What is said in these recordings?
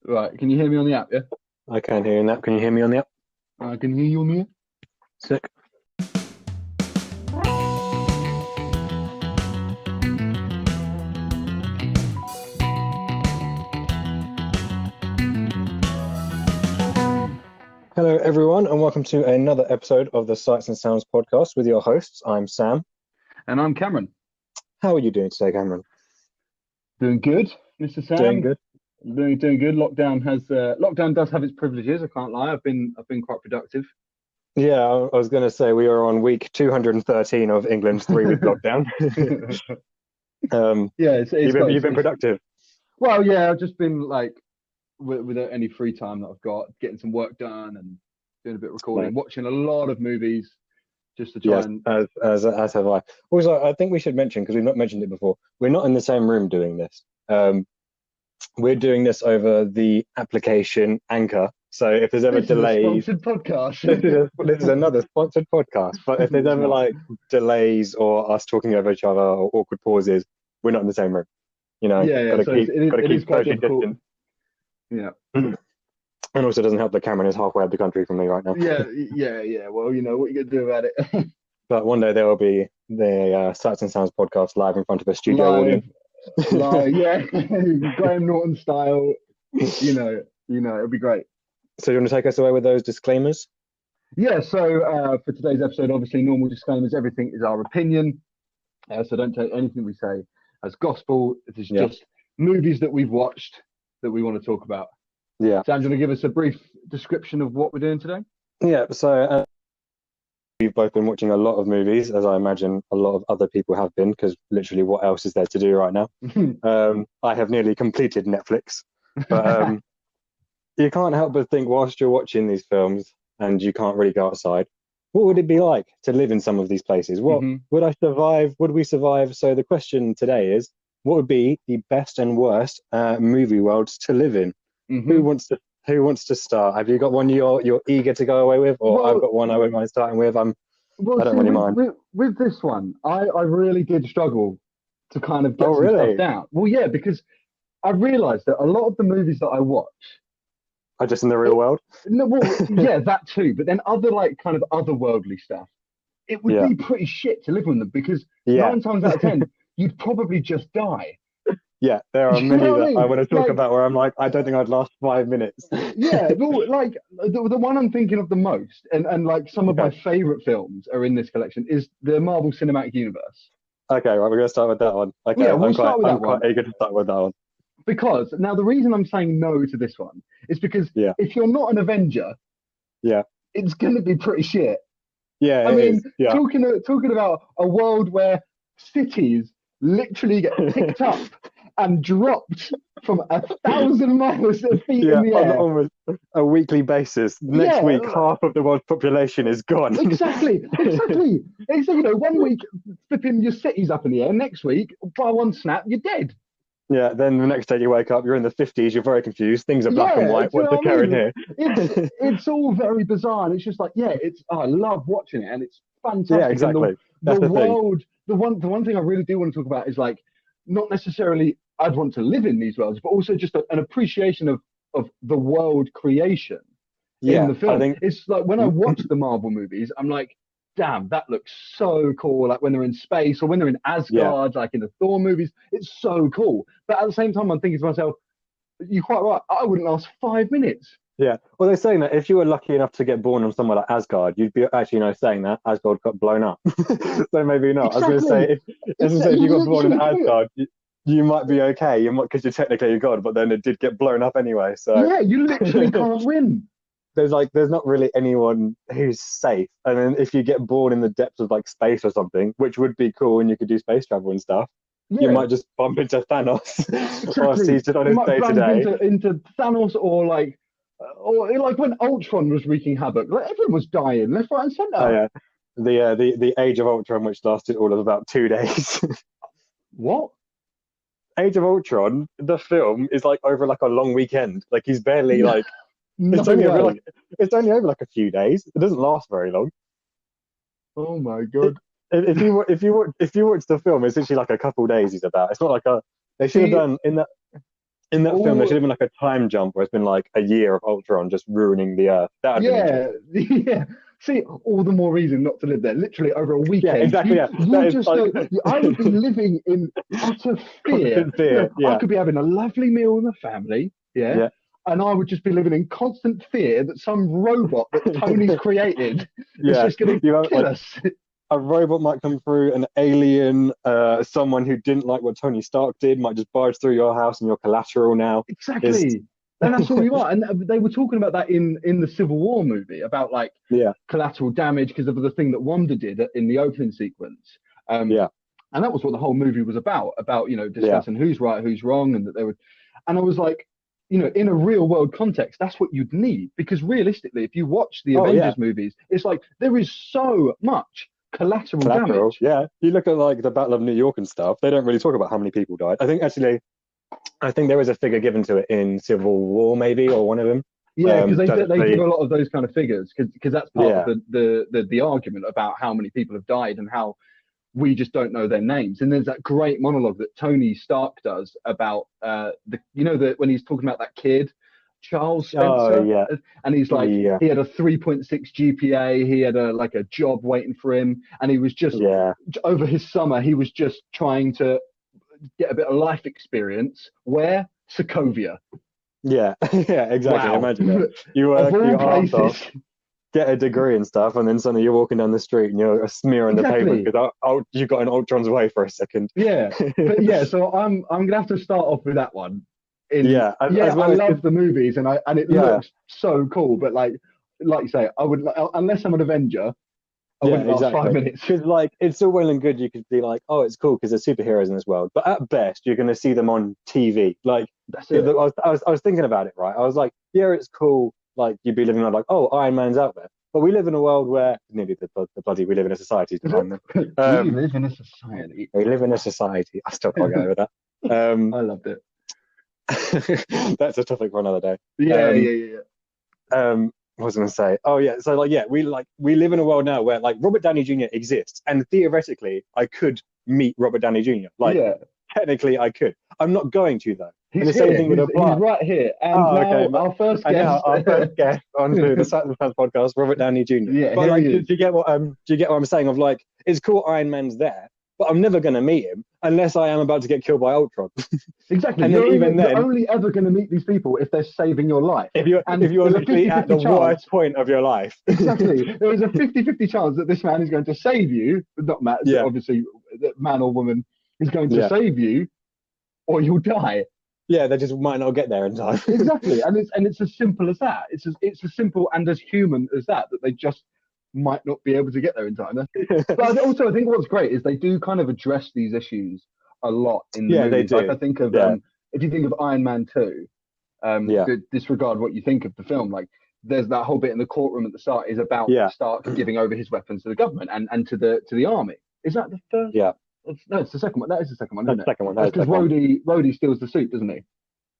Right, can you hear me on the app? Yeah, I can hear you now. Can you hear me on the app? I can hear you on the app. Sick. Hello, everyone, and welcome to another episode of the Sights and Sounds podcast with your hosts. I'm Sam. And I'm Cameron. How are you doing today, Cameron? Doing good, Mr. Doing Sam. good. Doing good. Lockdown does have its privileges. I can't lie. I've been quite productive. Yeah, I was going to say we are on week 213 of England's 3-week lockdown. Yeah, it's You've been productive. well, yeah. I've just been like without any free time that I've got, getting some work done and doing a bit of recording, Right. watching a lot of movies, just to try Yes, and. as have I. Also, I think we should mention, because we've not mentioned it before, we're not in the same room doing this. We're doing this over the application Anchor. So if there's ever This is a delays, sponsored podcast. this is another sponsored podcast. But if there's It's ever not. like delays or us talking over each other or awkward pauses, we're not in the same room. You know, Yeah, yeah. got to So keep got to it is keep quite social difficult. distance. Yeah. And also doesn't help that Cameron is halfway up the country from me right now. Yeah. Well, you know what you gonna do about it. But one day there will be the Sights and Sounds podcast live in front of a studio Live, audience. live, yeah, Graham Norton style. It'll be great. So you want to take us away with those disclaimers? Yeah. So for today's episode, obviously, normal disclaimers. Everything is our opinion, so don't take anything we say as gospel. It is Yeah. just movies that we've watched that we want to talk about. Yeah. Sam, do you want to give us a brief description of what we're doing today? Yeah. So we've both been watching a lot of movies, as I imagine a lot of other people have been, because literally what else is there to do right now? I have nearly completed Netflix, but you can't help but think whilst you're watching these films and you can't really go outside, what would it be like to live in some of these places? What Mhm. would I survive? Would we survive? So the question today is, what would be the best and worst movie worlds to live in? Who Mhm. wants to start? Have you got one you're eager to go away with, or I've Well, got one I wouldn't mind starting with? well, I don't see, really with, mind. with with this one, I really did struggle to kind of Oh, get some stuff really? down. Well, yeah, because I realized that a lot of the movies that I watch, I just in the real it, world? no, well, yeah, that too, but then other like kind of otherworldly stuff, it would Yeah. be pretty shit to live with them because Yeah. 9 times out of 10, you'd probably just die. Yeah. There are You many know what I that I mean? want to talk Like, about where I'm like, I don't think I'd last 5 minutes. yeah, but like the one I'm thinking of the most, and like some of my Okay. favorite films are in this collection, is the Marvel Cinematic Universe. Okay, right, we're gonna start with that one. Okay, Yeah, we'll start with I'm that quite one. eager to start with that one. Because now the reason I'm saying no to this one is because Yeah. if you're not an Avenger, Yeah. it's going to be pretty shit. Yeah, I it mean, is. Yeah. talking about a world where cities literally get picked up and dropped from 1,000 miles of feet in Yeah, the on air. almost a weekly basis. Next Yeah, week, half of the world's population is gone. exactly. It's, you know, one week flipping your cities up in the air, next week by one snap you're dead. Yeah, then the next day you wake up, you're in the 50s, you're very confused. Things are black and Yeah, white. do you What's know what I occurring mean? here? It's all very bizarre, and it's just like, yeah, it's I love watching it, and it's Yeah, fantastic. And exactly. the That's the thing. world, the one thing I really do want to talk about is like not necessarily I'd want to live in these worlds, but also just an appreciation of the world creation in Yeah, the I film. think. It's like when I watch the Marvel movies, I'm like, damn, that looks so cool. Like when they're in space or when they're in Yeah, Asgard, like in the Thor movies, it's so cool. But at the same time, I'm thinking to myself, you're quite right. I wouldn't last 5 minutes. yeah. Well, they're saying that if you were lucky enough to get born on somewhere like Asgard, you'd be actually, saying that Asgard got blown up. So maybe not. I was going to Exactly. say, if you got born in Literally could. Asgard, you might be okay. You might, because you're technically a god, but then it did get blown up anyway. So Yeah, you literally can't win. there's not really anyone who's safe. And then if you get born in the depths of like space or something, which would be cool, and you could do space travel and stuff, you Yeah, might just bump into Thanos or exactly. Caesar on You his might day to bump day. into Thanos or like when Ultron was wreaking havoc. Like everyone was dying left, right, and Oh center. yeah, the Age of Ultron, which lasted all of about 2 days. What? Age of Ultron, the film is like over like a long weekend. Like he's barely No, like no it's only over way. like it's only over like a few days. It doesn't last very long. Oh my It, God. if you watch the film, it's literally like a couple days. He's about. It's not like a. They should have See, done in that. In that film, there All, should have been like a time jump where it's been like a year of Ultron just ruining the Earth. That would have been interesting. yeah. See, all the more reason not to live there. Literally over a Yeah, weekend. exactly. Yeah, You that is just like don't. I would be living in utter fear. constant fear. I Yeah, could be having a lovely meal with my family, yeah, yeah, and I would just be living in constant fear that some robot that Tony's created is yeah. just going You to have kill like us. a robot might come through, an alien, someone who didn't like what Tony Stark did might just barge through your house and you're collateral now. Is Exactly. And that's all you are. And they were talking about that in the Civil War movie about like yeah, collateral damage because of the thing that Wanda did in the opening sequence. Um, yeah, and that was what the whole movie was about, yeah. discussing who's right, who's wrong, and that they would. And I was like, in a real world context, that's what you'd need because realistically, if you watch the Oh yeah, Avengers movies, it's like there is so much collateral collateral. damage. Yeah, you look at like the Battle of New York and stuff. They don't really talk about how many people died. I think there was a figure given to it in Civil War, maybe, or one of them. Yeah, because they give They, a lot of those kind of figures because that's part yeah, of the argument about how many people have died and how we just don't know their names. And there's that great monologue that Tony Stark does about when he's talking about that kid, Charles oh Spencer, yeah, and he's like yeah, he had a 3.6 GPA, he had a job waiting for him, and he was just yeah, over his summer he was just trying to get a bit of life experience. Where? Sokovia. yeah, yeah, exactly. Wow. Imagine it. You Of work all your arse places. off, get a degree and stuff, and then suddenly you're walking down the street and you're a smear on the pavement Exactly. because you got in Ultron's way for a second. Yeah. But yeah, so I'm gonna have to start off with that one. Yeah, Yeah, as I well as love the movies and it yeah, looks so cool, but like you say, I would unless I'm an Avenger, I yeah, wouldn't last exactly. 5 minutes. Because like it's all well and good. You could be like, oh, it's cool because there's superheroes in this world, but at best you're going to see them on TV. Like, That's yeah, it. I was thinking about it, right? I was like, yeah, it's cool. Like you'd be living like, oh, Iron Man's out there, but we live in a world where nearly the bloody we live in a society. We Behind them. live in a society. We live in a society. I still can't get over that. I loved it. That's a topic for another day. Yeah, yeah, yeah, What was I going to say? Oh yeah, so like yeah, we live in a world now where like Robert Downey Jr. exists, and theoretically I could meet Robert Downey Jr. Like yeah. technically I could. I'm not going to though. He's And the here. same thing would apply. He's right here. And Oh, now okay. our first And now guest. our first guest onto the Saturn Fans podcast, Robert Downey Jr. Yeah, But here like, he do is. you get what I'm saying? Of like, it's cool Iron Man's there, but I'm never going to meet him unless I am about to get killed by Ultron. Exactly. And then You're only ever going to meet these people if they're saving your life. if you're And literally at the chance, worst point of your life. exactly. There is a 50-50 chance that this man is going to save you, not man, Yeah. obviously, that man or woman is going to Yeah. save you, or you'll die. Yeah, they just might not get there in time. Exactly. And it's as simple as that. It's as simple and as human as that they just might not be able to get there in time. But also, I think what's great is they do kind of address these issues a lot in the Yeah, they movies. do. Like I think of if you think of Iron Man 2, disregard what you think of the film. Like there's that whole bit in the courtroom at the start is about Stark giving over his weapons to the government and to the army. Is that the first? Yeah. No, it's the second one. That is the second one, That's isn't the it? second one. That's because Rhodey steals the suit, doesn't he?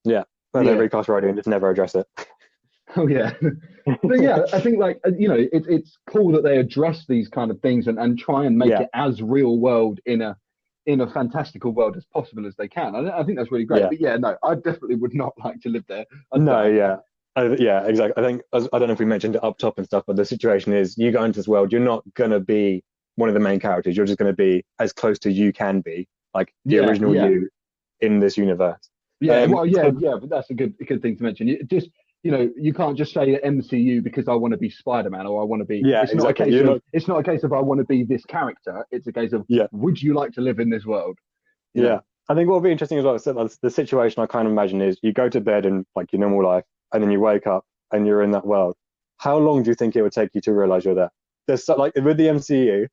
Yeah. And they recast Roddy and just never address it. Oh yeah, but yeah, I think like it's cool that they address these kind of things and try and make it as real world in a fantastical world as possible as they can. I think that's really great. Yeah. But yeah, no, I definitely would not like to live there. Yeah, exactly. I think I don't know if we mentioned it up top and stuff, but the situation is you go into this world, you're not gonna be one of the main characters. You're just gonna be as close to you can be, like the original you in this universe. Yeah, but that's a good thing to mention. You can't just say MCU because I want to be Spider-Man or I want to be. Yeah, it's exactly. It's not a case of I want to be this character. It's a case of would you like to live in this world? Yeah, I think what would be interesting as well. So the situation I kind of imagine is you go to bed in like your normal life, and then you wake up and you're in that world. How long do you think it would take you to realize you're there? There's like with the MCU,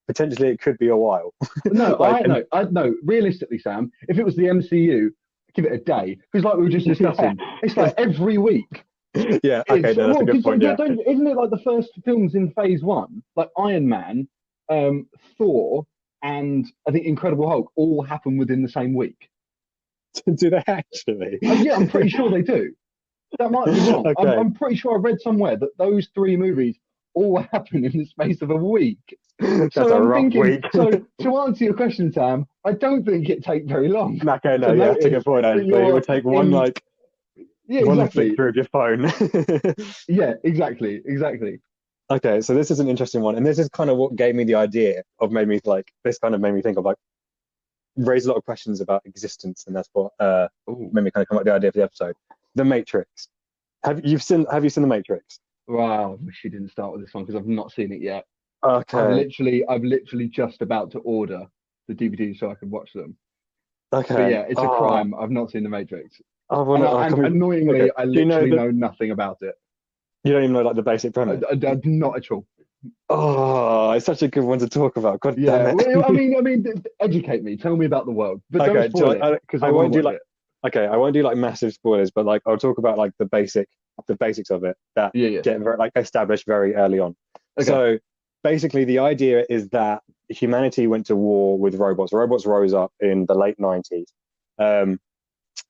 potentially it could be a while. No, I know. Realistically, Sam, if it was the MCU, give it a day. Because like we were just discussing, it's like every week. Yeah, okay, no, that's a good point. Isn't it like the first films in Phase 1, like Iron Man, Thor, and I think Incredible Hulk, all happen within the same week? Do they actually? Yeah, I'm pretty sure they do. That might be wrong. Okay. I'm pretty sure I read somewhere that those three movies all happen in the space of a week. That's So a I'm rough thinking, week. so to answer your question, Sam, I don't think it take very long. Okay, no, yeah, that's a good point. Actually, it would take one one flick through of your phone. Yeah, exactly. Okay, so this is an interesting one, and this is kind of what gave me the idea of made me like this kind of made me think of like raise a lot of questions about existence, and that's what made me kind of come up with the idea for the episode. The Matrix. Have you seen The Matrix? Wow, I wish you didn't start with this one because I've not seen it yet. Okay. I've literally just about to order the DVD so I can watch them. Okay. But yeah, it's a crime. I've not seen The Matrix. Annoyingly, okay. I literally know nothing about it. You don't even know like the basic premise? Not at all. Oh, it's such a good one to talk about. God damn it. Well, I mean, educate me. Tell me about the world, but don't spoil it because I won't do like. Okay, I won't do like massive spoilers, but like I'll talk about like the basics of it that get very, like established very early on. Okay. So basically, the idea is that humanity went to war with robots. Robots rose up in the late 90s,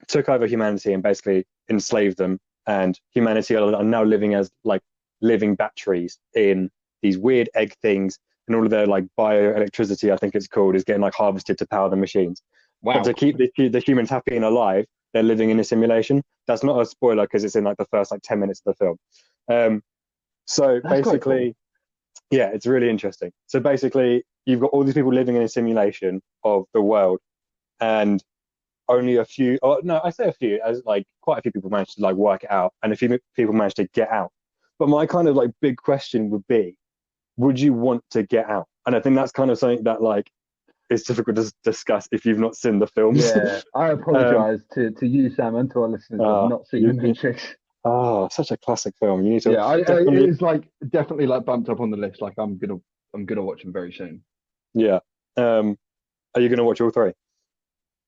took over humanity and basically enslaved them. And humanity are now living as like living batteries in these weird egg things, and all of their like bioelectricity, I think it's called, is getting like harvested to power the machines. Wow. But to keep the humans happy and alive, they're living in a simulation. That's not a spoiler because it's in like the first like 10 minutes of the film. So that's basically, cool. Yeah, it's really interesting. So basically, you've got all these people living in a simulation of the world, and only a few, or no, I say a few, as like quite a few people managed to like work it out, and a few people managed to get out. But my kind of like big question would be, would you want to get out? And I think that's kind of something that like it's difficult to discuss if you've not seen the films. Yeah, I apologize to you, Sam, and to our listeners who have not seen The Matrix. Oh, such a classic film. You need to. Yeah, it's like definitely like bumped up on the list. Like I'm gonna watch them very soon. Yeah. Are you gonna watch all three?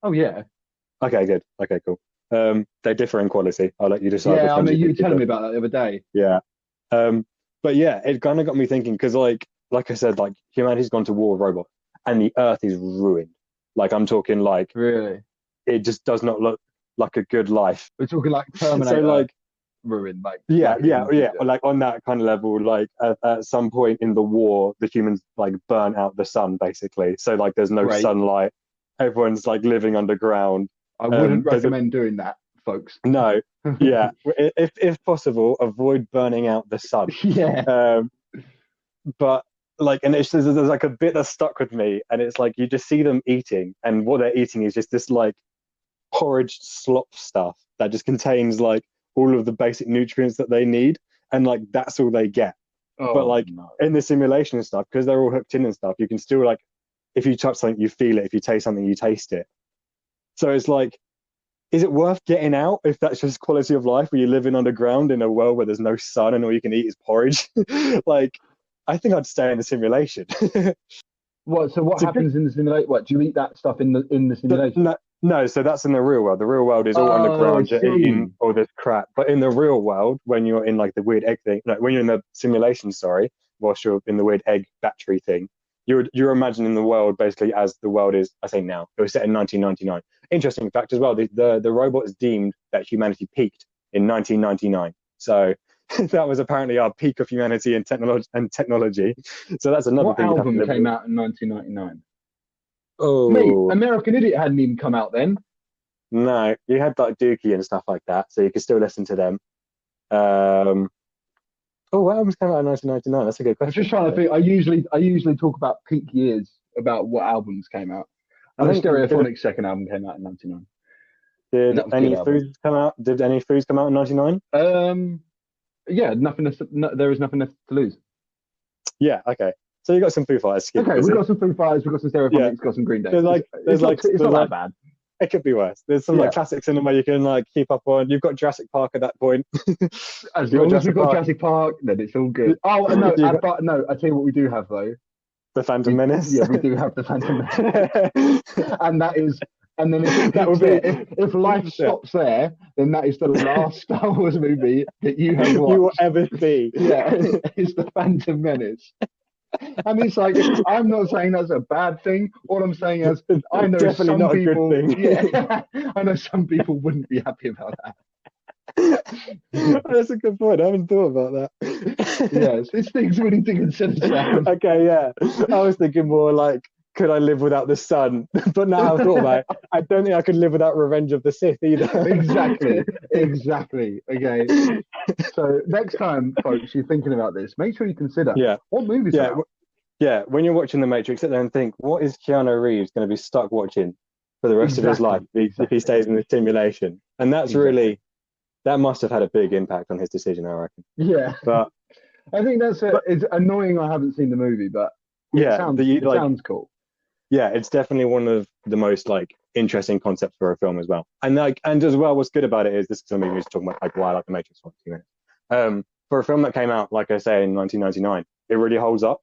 Oh yeah. Okay, good. Okay, cool. They differ in quality. I'll let you decide. Yeah, I mean, you were telling me about that the other day. Yeah. But yeah, it kind of got me thinking because like I said, like humanity's gone to war with robots, and the Earth is ruined. Like I'm talking like really, it just does not look like a good life. We're talking like Terminator. So like ruined, like yeah. Like on that kind of level, like at some point in the war, the humans like burn out the sun basically. So like there's no sunlight. Everyone's like living underground. I wouldn't recommend doing that, folks. No, yeah. if possible, avoid burning out the sun. Yeah. But like, and there's like a bit that stuck with me, and it's like you just see them eating, and what they're eating is just this like porridge slop stuff that just contains like all of the basic nutrients that they need, and like that's all they get. But like in the simulation and stuff, because they're all hooked in and stuff, you can still like, if you touch something, you feel it. If you taste something, you taste it. So it's like, is it worth getting out if that's just quality of life where you're living underground in a world where there's no sun and all you can eat is porridge? Like, I think I'd stay in the simulation. What? So what happens in the simulation? What, do you eat that stuff in the simulation? No, so that's in the real world. The real world is all underground, you're eating all this crap. But in the real world, when you're in like the weird egg thing, no, when you're in the simulation, whilst you're in the weird egg battery thing, you're imagining the world basically as the world is, I say now. It was set in 1999. Interesting fact as well, the robot is deemed that humanity peaked in 1999. So that was apparently our peak of humanity and technology. So that's another thing. What album came out in 1999? Oh, mate, American Idiot hadn't even come out then. No, you had like Dookie and stuff like that, so you could still listen to them. What albums came out in 1999? That's a good question. I'm just trying to think. I usually talk about peak years about what albums came out. I think Stereophonic's second album came out in 99. Did any Foods come out? Did any Foods come out in 99? Yeah, there is nothing left to lose. Yeah, okay. So you got some Foo Fighters. Okay, we've got some Foo Fighters, we've got some Stereophonics, we've got some Green Day. It's not that bad. It could be worse. There's some like classic cinema you can like keep up on. You've got Jurassic Park at that point. As long as we've got Jurassic Park, then it's all good. Oh no! I tell you what, we do have though. The Phantom Menace. Yeah, we do have the Phantom Menace, and that is. And then if life stops there, then that is the last Star Wars movie that you have watched. You will ever see. Yeah, it's the Phantom Menace. And it's like, I'm not saying that's a bad thing. All I'm saying is, I know definitely some not people. A good thing. Yeah, I know some people wouldn't be happy about that. That's a good point. I haven't thought about that. Yes, it's things we need to consider, Sam. Okay, yeah. I was thinking more like, could I live without the sun? But now I've thought about it, I don't think I could live without Revenge of the Sith either. Exactly. Okay. So next time, folks, you're thinking about this, make sure you consider what movies are out. Yeah, when you're watching The Matrix, sit there and think, what is Keanu Reeves going to be stuck watching for the rest of his life if he stays in the simulation? And that's really, that must have had a big impact on his decision, I reckon. Yeah. But I think it's annoying I haven't seen the movie, but it sounds cool. Yeah, it's definitely one of the most like interesting concepts for a film as well. And as well, what's good about it is, this is something we was talking about, like why I like The Matrix for a few minutes. For a film that came out, like I say, in 1999, it really holds up.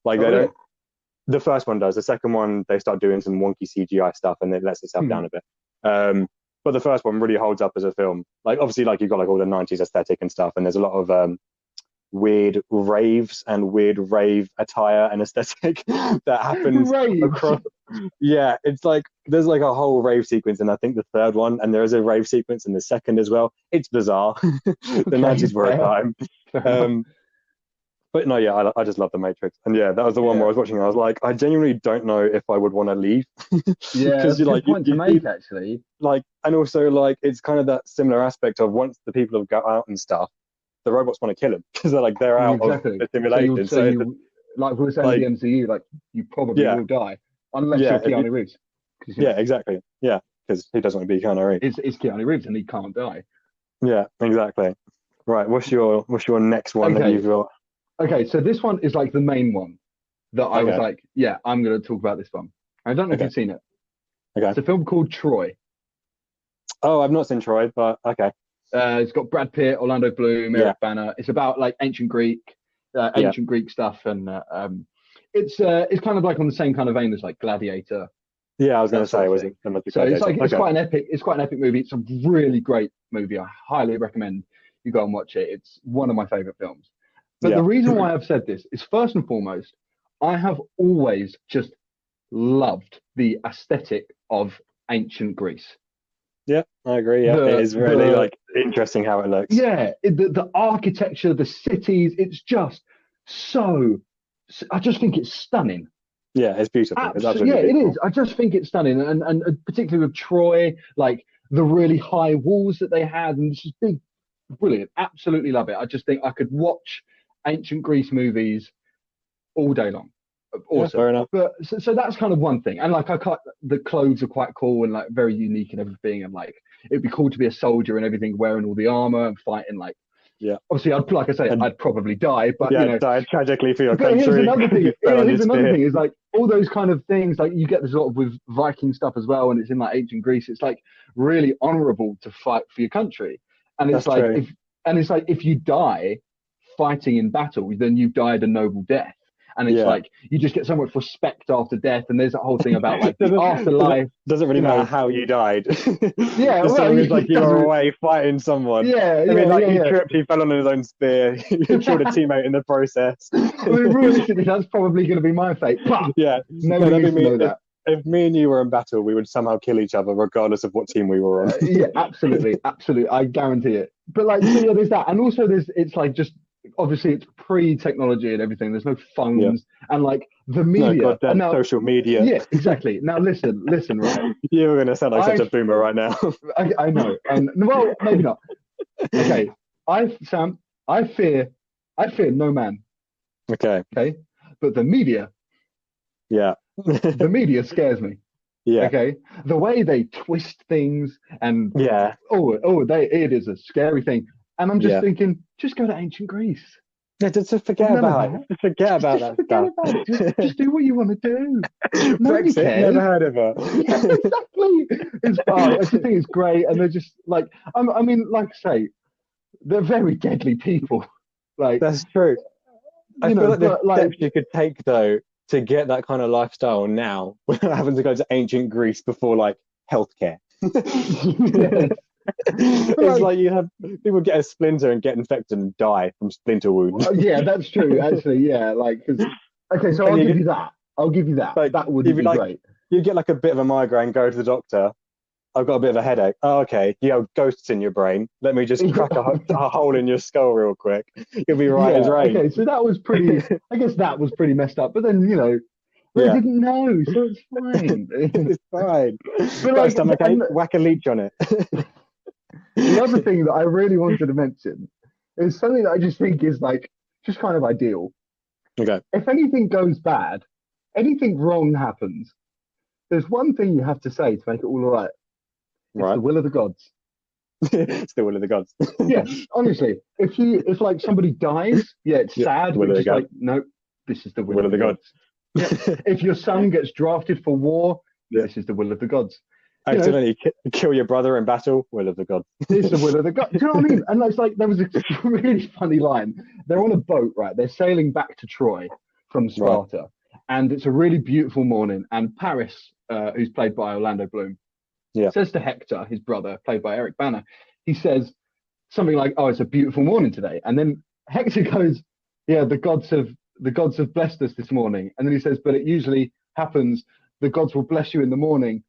Like the first one does. The second one, they start doing some wonky CGI stuff and it lets itself down a bit. But the first one really holds up as a film. Like obviously, like you've got like all the 90s aesthetic and stuff, and there's a lot of weird raves and weird rave attire and aesthetic that happens across. Yeah, it's like there's like a whole rave sequence in I think the third one, and there is a rave sequence in the second as well. It's bizarre. The 90s were a time. But no, yeah, I just love The Matrix, and yeah, that was the one where I was watching. And I was like, I genuinely don't know if I would want to leave. Yeah, because you're like, point to make actually. Like, and also like it's kind of that similar aspect of once the people have got out and stuff, the robots want to kill them because they're out of the simulation. So like we were saying in the MCU, like you probably will die unless you're Keanu Reeves. Exactly. Yeah, because he doesn't want to be Keanu Reeves. It's Keanu Reeves, and he can't die. Yeah, exactly. Right. What's your next one that you've got? Okay, so this one is like the main one that I was like, yeah, I'm going to talk about this one. I don't know if you've seen it. Okay. It's a film called Troy. Oh, I've not seen Troy, but okay. It's got Brad Pitt, Orlando Bloom, Eric Bana. It's about like ancient Greek stuff, and it's kind of like on the same kind of vein as like Gladiator. Yeah, I was going to say it was. So it's quite an epic movie. It's a really great movie. I highly recommend you go and watch it. It's one of my favorite films. But the reason why I've said this is, first and foremost, I have always just loved the aesthetic of ancient Greece. Yeah, I agree. Yeah, it is really like interesting how it looks. Yeah, the architecture, the cities, it's just so. I just think it's stunning. Yeah, it's beautiful. Absolutely, it is. I just think it's stunning, and particularly with Troy, like the really high walls that they had, and it's just big, brilliant. Absolutely love it. I just think I could watch ancient Greece movies all day long. Awesome. Yeah, fair enough. But so that's kind of one thing, and like the clothes are quite cool and like very unique and everything, and like it'd be cool to be a soldier and everything, wearing all the armor and fighting. Like, obviously I'd probably die, but die tragically for your country. Here's another thing is like all those kind of things, like you get this sort of with Viking stuff as well, and it's in like ancient Greece. It's like really honorable to fight for your country, and it's if you die fighting in battle, then you've died a noble death. And it's like you just get so much respect after death, and there's that whole thing about like the afterlife. Doesn't really matter how you died. Yeah, as long as like you're away fighting someone. Yeah, he tripped, he fell on his own spear, he killed a teammate in the process. Well, realistically, that's probably going to be my fate. But nobody needs to know that. If me and you were in battle, we would somehow kill each other regardless of what team we were on. Yeah, absolutely, I guarantee it. But like, so there's that, and also it's like just. Obviously, it's pre-technology and everything. There's no phones and like the media. No, social media. Yeah, exactly. Now listen, right? You're going to sound like such a boomer right now. I know. Well, maybe not. Okay, Sam, I fear no man. Okay. But the media. Yeah. The media scares me. Yeah. Okay. The way they twist things and it is a scary thing. And I'm just thinking, just go to ancient Greece. Yeah, just forget about it. Just forget about that stuff. Just do what you want to do. Nobody cares. Never heard of her. Yeah, exactly. I just think it's great, and they're just like, I mean, like I say, they're very deadly people. Like that's true. I feel like the steps you could take though to get that kind of lifestyle now, without having to go to ancient Greece before like healthcare. It's like you have people get a splinter and get infected and die from splinter wounds. Yeah, that's true. Actually, yeah, like okay, so I'll give you that. Like, that would be great. You get like a bit of a migraine, go to the doctor. I've got a bit of a headache. Oh, okay, you have ghosts in your brain. Let me just crack a hole in your skull real quick. You'll be right as rain. Okay, so that was pretty. I guess that was pretty messed up. But then they didn't know, so it's fine. It's fine. But Got a stomachache, whack a leech on it. The other thing that I really wanted to mention is something that I just think is like just kind of ideal. Okay. If anything goes bad, anything wrong happens, there's one thing you have to say to make it all right. It's the will of the gods. It's the will of the gods. Yeah, honestly, if like somebody dies, it's sad, but just like, no, this is the will of the gods. Yeah. If your son gets drafted for war, this is the will of the gods. Accidentally kill your brother in battle, will of the gods. It's the will of the gods. Do you know what I mean? And it's like, there was a really funny line. They're on a boat, right? They're sailing back to Troy from Sparta. Right. And it's a really beautiful morning. And Paris, who's played by Orlando Bloom, says to Hector, his brother, played by Eric Bana, he says something like, "Oh, it's a beautiful morning today." And then Hector goes, "Yeah, the gods have blessed us this morning." And then he says, "But it usually happens. The gods will bless you in the morning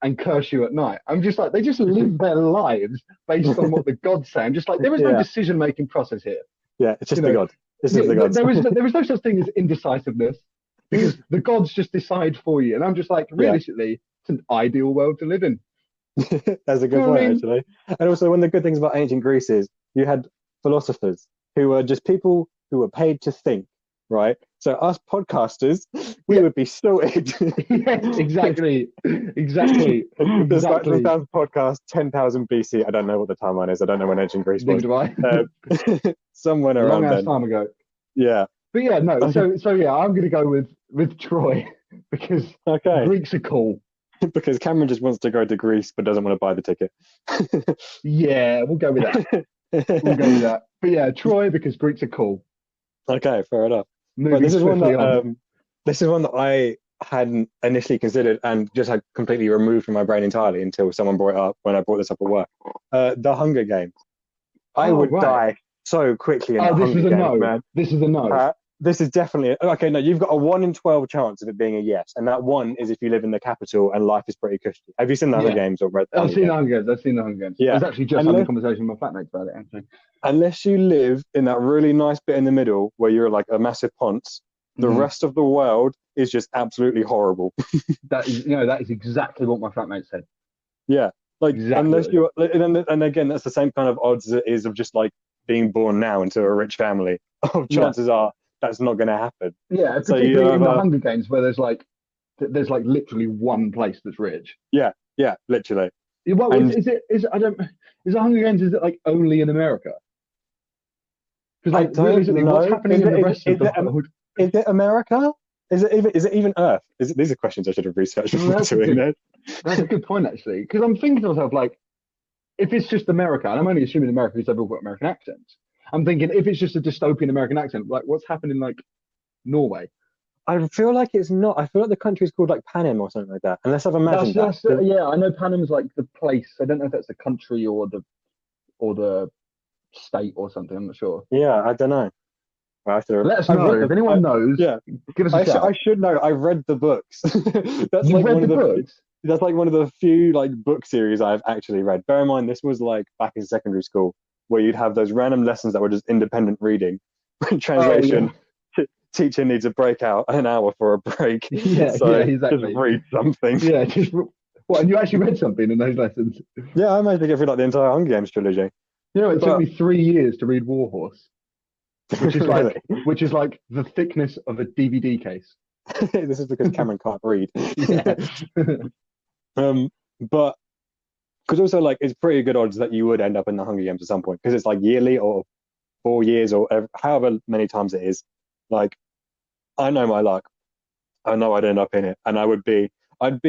and curse you at night." I'm just like, they just live their lives based on what the gods say. I'm just like, there is no decision-making process here. Yeah, it's just the gods. This is the gods. There is no such thing as indecisiveness, because the gods just decide for you. And I'm just like, realistically, it's an ideal world to live in. That's a good point, actually. And also, one of the good things about ancient Greece is you had philosophers who were just people who were paid to think, right? So us podcasters, we would be sorted. Yes, exactly. The Sound podcast, 10,000 BC. I don't know what the timeline is. I don't know when ancient Greece was. Neither do I. Somewhere around then. Long time ago. Yeah. But yeah, no. So yeah, I'm going to go with Troy because Greeks are cool. Because Cameron just wants to go to Greece but doesn't want to buy the ticket. Yeah, we'll go with that. But yeah, Troy because Greeks are cool. Okay, fair enough. But this is one that I hadn't initially considered and just had completely removed from my brain entirely until someone brought it up when I brought this up at work. The Hunger Games. I would die so quickly in the Hunger Games, man. This is a no. This is definitely okay. No, you've got a 1 in 12 chance of it being a yes, and that one is if you live in the capital and life is pretty cushy. Have you seen the Hunger Games or read? I've seen the Hunger Games. Yeah, I was actually just having a conversation with my flatmates about it. Actually, unless you live in that really nice bit in the middle where you're like a massive ponce, the rest of the world is just absolutely horrible. That is exactly what my flatmate said. Yeah, like unless you and again, that's the same kind of odds as it is of just like being born now into a rich family. Chances are that's not going to happen. Yeah, particularly in the Hunger Games where there's like literally one place that's rich. Yeah, literally. Well, is the Hunger Games, is it like only in America? Because like realistically, what's happening in the rest of the world? Is it America? Is it even Earth? These are questions I should have researched before doing that. That's a good point, actually, because I'm thinking to myself, like, if it's just America, and I'm only assuming America because they've all got American accents. I'm thinking if it's just a dystopian American accent, like what's happening like Norway? I feel like it's not. I feel like the country's called like Panem or something like that. Unless I've imagined that. Yeah, I know Panem's like the place. I don't know if that's the country or the state or something. I'm not sure. Yeah, I don't know. Let us know if anyone knows. Yeah, give us a shout. I should know. I read the books. You've read the books? That's like one of the few like book series I've actually read. Bear in mind, this was like back in secondary school, where you'd have those random lessons that were just independent reading. Translation, teacher needs a break out an hour for a break. Yeah, exactly. Just read something. Yeah, and you actually read something in those lessons? Yeah, I managed to get through like the entire Hunger Games trilogy. It took me 3 years to read Warhorse, which is like the thickness of a DVD case. This is because Cameron can't read. Yeah. But because also like it's pretty good odds that you would end up in the Hunger Games at some point because it's like yearly or 4 years or however many times it is. Like, I know my luck. I know I'd end up in it, and I'd be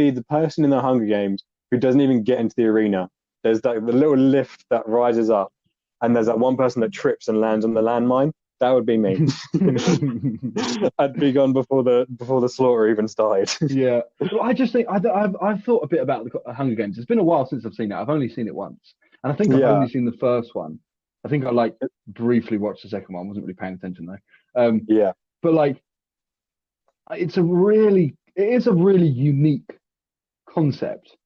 the person in the Hunger Games who doesn't even get into the arena. There's the little lift that rises up, and there's that one person that trips and lands on the landmine. That would be me. I'd be gone before the slaughter even started. Yeah, well, I just think I've thought a bit about the Hunger Games. It's been a while since I've seen it. I've only seen it once, and I think I've only seen the first one. I think I like briefly watched the second one. Wasn't really paying attention though. But like, it is a really unique concept.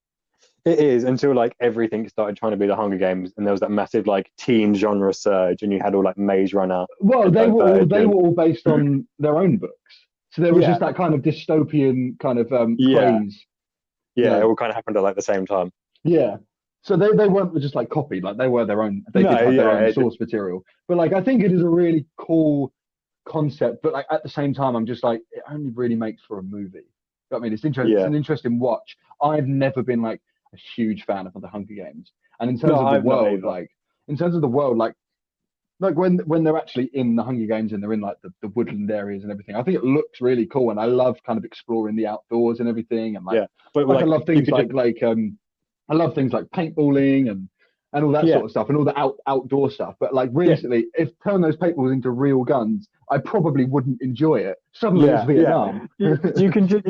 It is, until like everything started trying to be the Hunger Games, and there was that massive like teen genre surge, and you had all like Maze Runner. Well, and they were Divergent. all based on their own books, so there was Yeah. just that kind of dystopian kind of Yeah. craze. Yeah, it all kind of happened at like the same time. Yeah. So they weren't just like copied, like they were their own. They did have their own source material. But like I think it is a really cool concept. But like at the same time, I'm just like it only really makes for a movie. I mean, it's interesting. It's an interesting watch. I've never been like a huge fan of the Hunger Games, and in terms of the world, like in terms of the world, like when they're actually in the Hunger Games and they're in like the woodland areas and everything, I think it looks really cool, and I love kind of exploring the outdoors and everything, and like, but like I love things I love things like paintballing and all that sort of stuff and all the outdoor stuff. But like realistically, if turn those paintballs into real guns, I probably wouldn't enjoy it. Suddenly it's Vietnam. You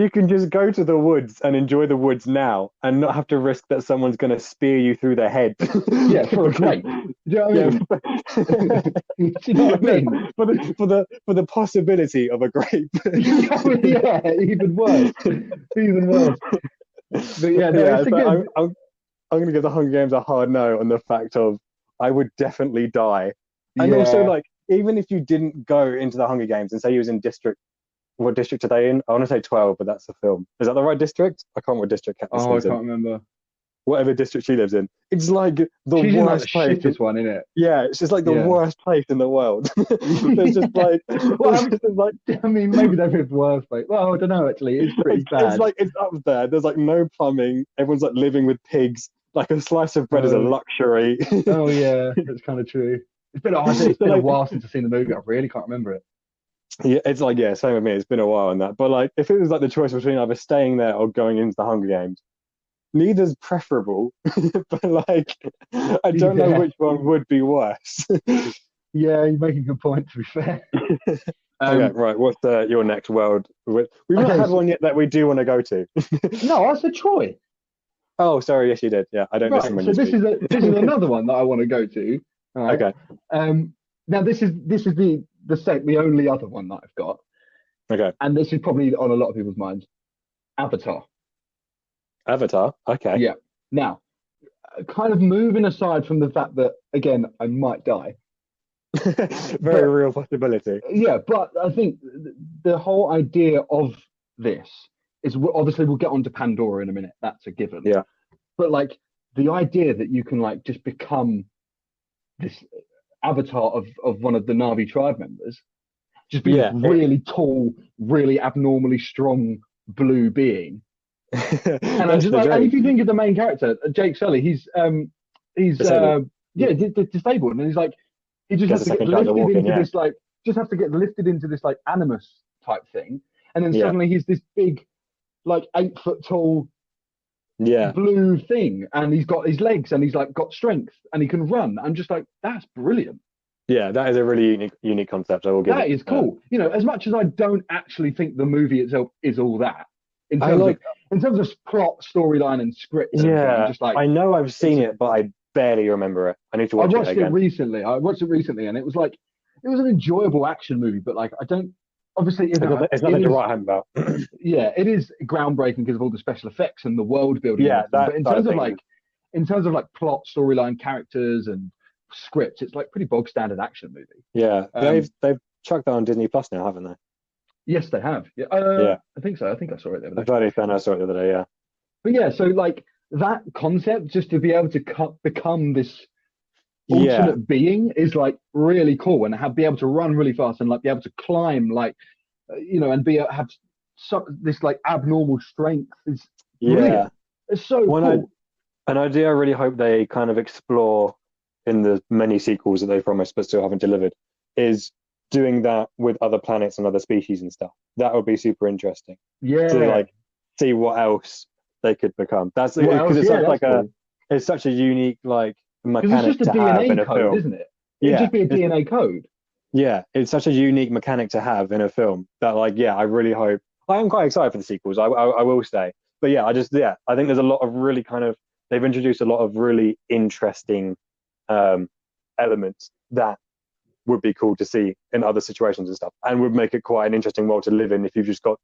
can just go to the woods and enjoy the woods now and not have to risk that someone's going to spear you through the head. Yeah, for a grape. Do you know what I mean? Do you know what I mean? For the possibility of a grape. Yeah, even worse. Even worse. But yeah, I'm going to give the Hunger Games a hard no on the fact of I would definitely die. And also, like, even if you didn't go into the Hunger Games and say you was in what district are they in? I want to say 12, but that's the film. Is that the right district? I can't remember what district Katniss lives in. I can't remember. Whatever district she lives in. It's like the worst place. Shittest one, isn't it? Yeah, it's just like the worst place in the world. It's just like, I mean, maybe they're the worst place. Well, I don't know, actually. It's pretty bad. It's like, it's up there. There's like no plumbing. Everyone's like living with pigs. Like a slice of bread is a luxury. Oh, yeah, that's kind of true. It's been a while since I've seen the movie. I really can't remember it. Yeah, it's like, same with me. It's been a while on that. But like, if it was like the choice between either staying there or going into the Hunger Games, neither's preferable. But like, I don't know which one would be worse. Yeah, you make a good point, to be fair. Okay, right. What's your next world? We've not had one yet that we do want to go to. No, I said Troy. Oh, sorry. Yes, you did. Yeah, I don't listen when you speak. This is another one that I want to go to. Right? Okay. Now this is the only other one that I've got. Okay. And this is probably on a lot of people's minds. Avatar. Okay. Yeah. Now, kind of moving aside from the fact that again I might die. Very real possibility. Yeah, but I think the whole idea of this is obviously we'll get onto Pandora in a minute. That's a given. Yeah. But like the idea that you can like just become this avatar of one of the Na'vi tribe members, just be a really tall, really abnormally strong blue being. And I'm just like, and if you think of the main character, Jake Sully, he's disabled. Disabled, and he's like, he just has to get lifted into this like, just have to get lifted into this like animus type thing, and then suddenly he's this big, like 8 foot tall, blue thing, and he's got his legs, and he's like got strength, and he can run. I'm just like, that's brilliant. Yeah, that is a really unique concept. I will give that. Is cool. You know, as much as I don't actually think the movie itself is all that, in terms of plot, storyline, and script. Yeah, just like I know I've seen it, but I barely remember it. I need to watch it again. I watched it recently, and it was like it was an enjoyable action movie, but like I don't. Obviously, it's nothing to write home about. Yeah, it is groundbreaking because of all the special effects and the world building. Yeah, but in terms of like plot, storyline, characters, and script, it's like pretty bog standard action movie. Yeah, they've chucked that on Disney Plus now, haven't they? Yes, they have. Yeah, I think so. I think I saw it the other day. I saw it the other day. Yeah, but yeah, so like that concept, just to be able to become this alternate being is like really cool, and be able to run really fast and like be able to climb, like and have this like abnormal strength is brilliant. It's so cool. An idea I really hope they kind of explore in the many sequels that they promised but still haven't delivered is doing that with other planets and other species and stuff. That would be super interesting. Yeah. To like see what else they could become. That's because it's such a unique like mechanic to have in a film, isn't it? It'd just be a DNA code. Yeah, it's such a unique mechanic to have in a film that I really hope. I am quite excited for the sequels. I will say, but I think there's a lot of really they've introduced a lot of really interesting elements that would be cool to see in other situations and stuff, and would make it quite an interesting world to live in if you've just got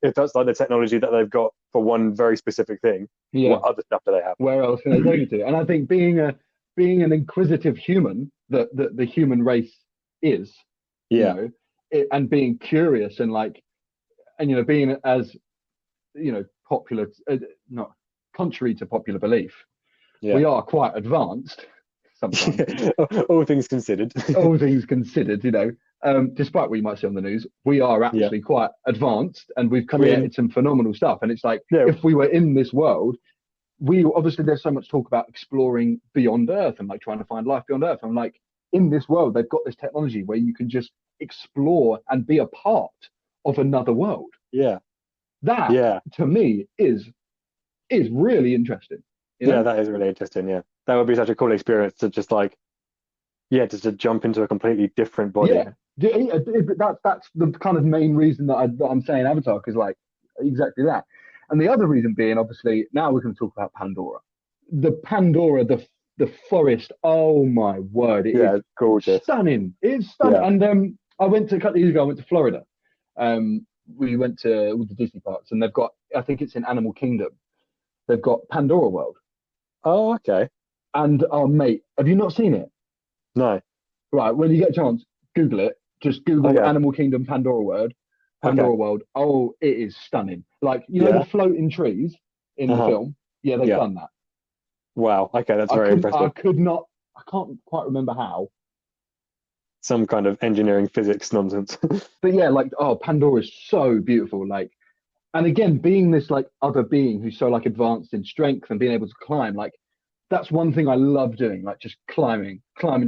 if that's like the technology that they've got for one very specific thing, what other stuff do they have? Where else can they take it to? And I think being an inquisitive human that the human race is, you know, and being curious and like, and, you know, being as, you know, popular, not contrary to popular belief, we are quite advanced sometimes. All things considered. All things considered, you know, despite what you might see on the news, we are actually quite advanced, and we've created some phenomenal stuff. And it's like, if we were in this world, we obviously, there's so much talk about exploring beyond Earth and like trying to find life beyond Earth. I'm like, in this world, they've got this technology where you can just explore and be a part of another world. That to me is really interesting. You know? That is really interesting. Yeah, that would be such a cool experience to just like, just to jump into a completely different body. That's the kind of main reason that I'm saying Avatar, because like exactly that. And the other reason being, obviously, now we're going to talk about Pandora. The Pandora, the forest. Oh my word! It is gorgeous, stunning. It's stunning. And I went to a couple of years ago. I went to Florida. We went to all the Disney parks, and they've got, I think it's in Animal Kingdom, they've got Pandora World. Oh, okay. And mate, have you not seen it? No. Right, when you get a chance, Google it. Just Google Animal Kingdom Pandora World. World. Oh, it is stunning. Like, you know, the floating trees in the film? Yeah, they've done that. Wow. Okay, that's very impressive. I can't quite remember how. Some kind of engineering physics nonsense. But yeah, like, Pandora is so beautiful. Like, and again, being this like other being who's so like advanced in strength and being able to climb, like, that's one thing I love doing, like just climbing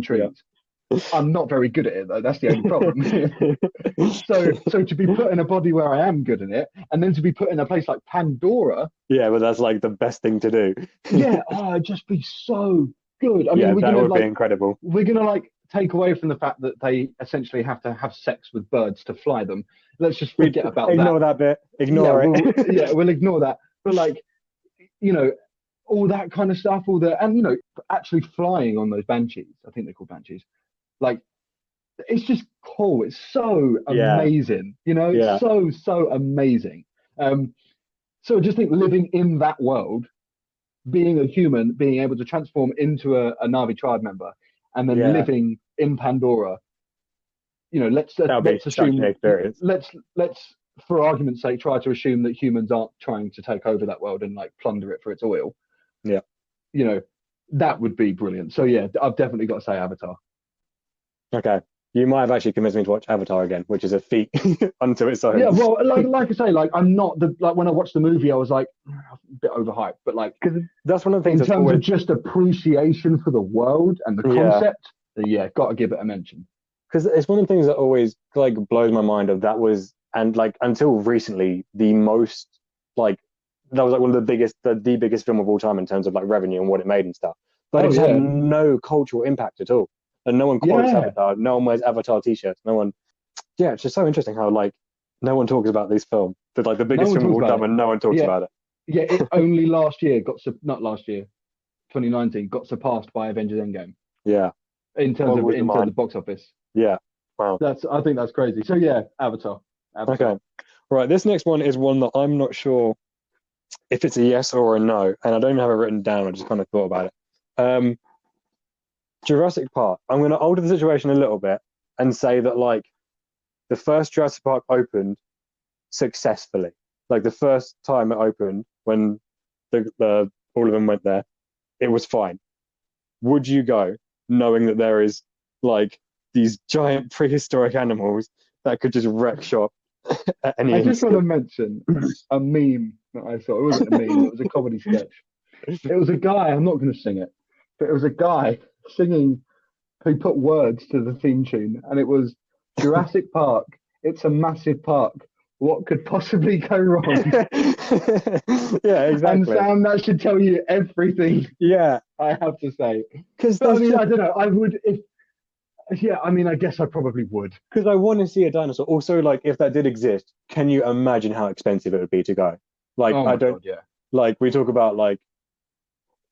trees. I'm not very good at it though. That's the only problem. So to be put in a body where I am good in it, and then to be put in a place like Pandora. Yeah, but that's like the best thing to do. It'd just be so good. I mean, that would be incredible. We're gonna like take away from the fact that they essentially have to have sex with birds to fly them. Let's just forget about that. Ignore that bit. Ignore it. We'll ignore that. But like, you know, all that kind of stuff, and you know, actually flying on those banshees. I think they're called banshees. Like, it's just cool. It's so amazing. You know, it's so amazing. So I just think living in that world, being a human, being able to transform into a Na'vi tribe member, and then living in Pandora, you know, let's assume, let's for argument's sake try to assume that humans aren't trying to take over that world and like plunder it for its oil. You know, that would be brilliant. So yeah, I've definitely got to say Avatar. Okay, you might have actually convinced me to watch Avatar again, which is a feat unto its own. Yeah, well, like I say, like I'm not like when I watched the movie, I was like a bit overhyped, but like, because that's one of the things in terms of just appreciation for the world and the concept. Got to give it a mention. Because it's one of the things that always like blows my mind. That was until recently the most like that was like one of the biggest film of all time in terms of like revenue and what it made and stuff. But it's had no cultural impact at all. And no one quotes Avatar. No one wears Avatar t-shirts. No one. Yeah, it's just so interesting how like no one talks about this film. But like the biggest film of all time, and no one talks about it. Yeah, it only last year 2019 got surpassed by Avengers Endgame. Yeah. In terms of the box office. Yeah. Wow. I think that's crazy. So yeah, Avatar. Okay. Right. This next one is one that I'm not sure if it's a yes or a no, and I don't even have it written down. I just kind of thought about it. Jurassic Park. I'm going to alter the situation a little bit and say that like the first Jurassic Park opened successfully. Like the first time it opened, when the all of them went there, it was fine. Would you go knowing that there is like these giant prehistoric animals that could just wreck shop at any I just want to mention a meme that I saw. It wasn't a meme, it was a comedy sketch. It was a guy, I'm not going to sing it, but it was a guy singing, he put words to the theme tune, and it was Jurassic Park, it's a massive park. What could possibly go wrong? Yeah, exactly. And Sam, that should tell you everything. Yeah, I have to say. Because I don't know. I would, I guess I probably would. Because I want to see a dinosaur. Also, like, if that did exist, can you imagine how expensive it would be to go? Like, like we talk about like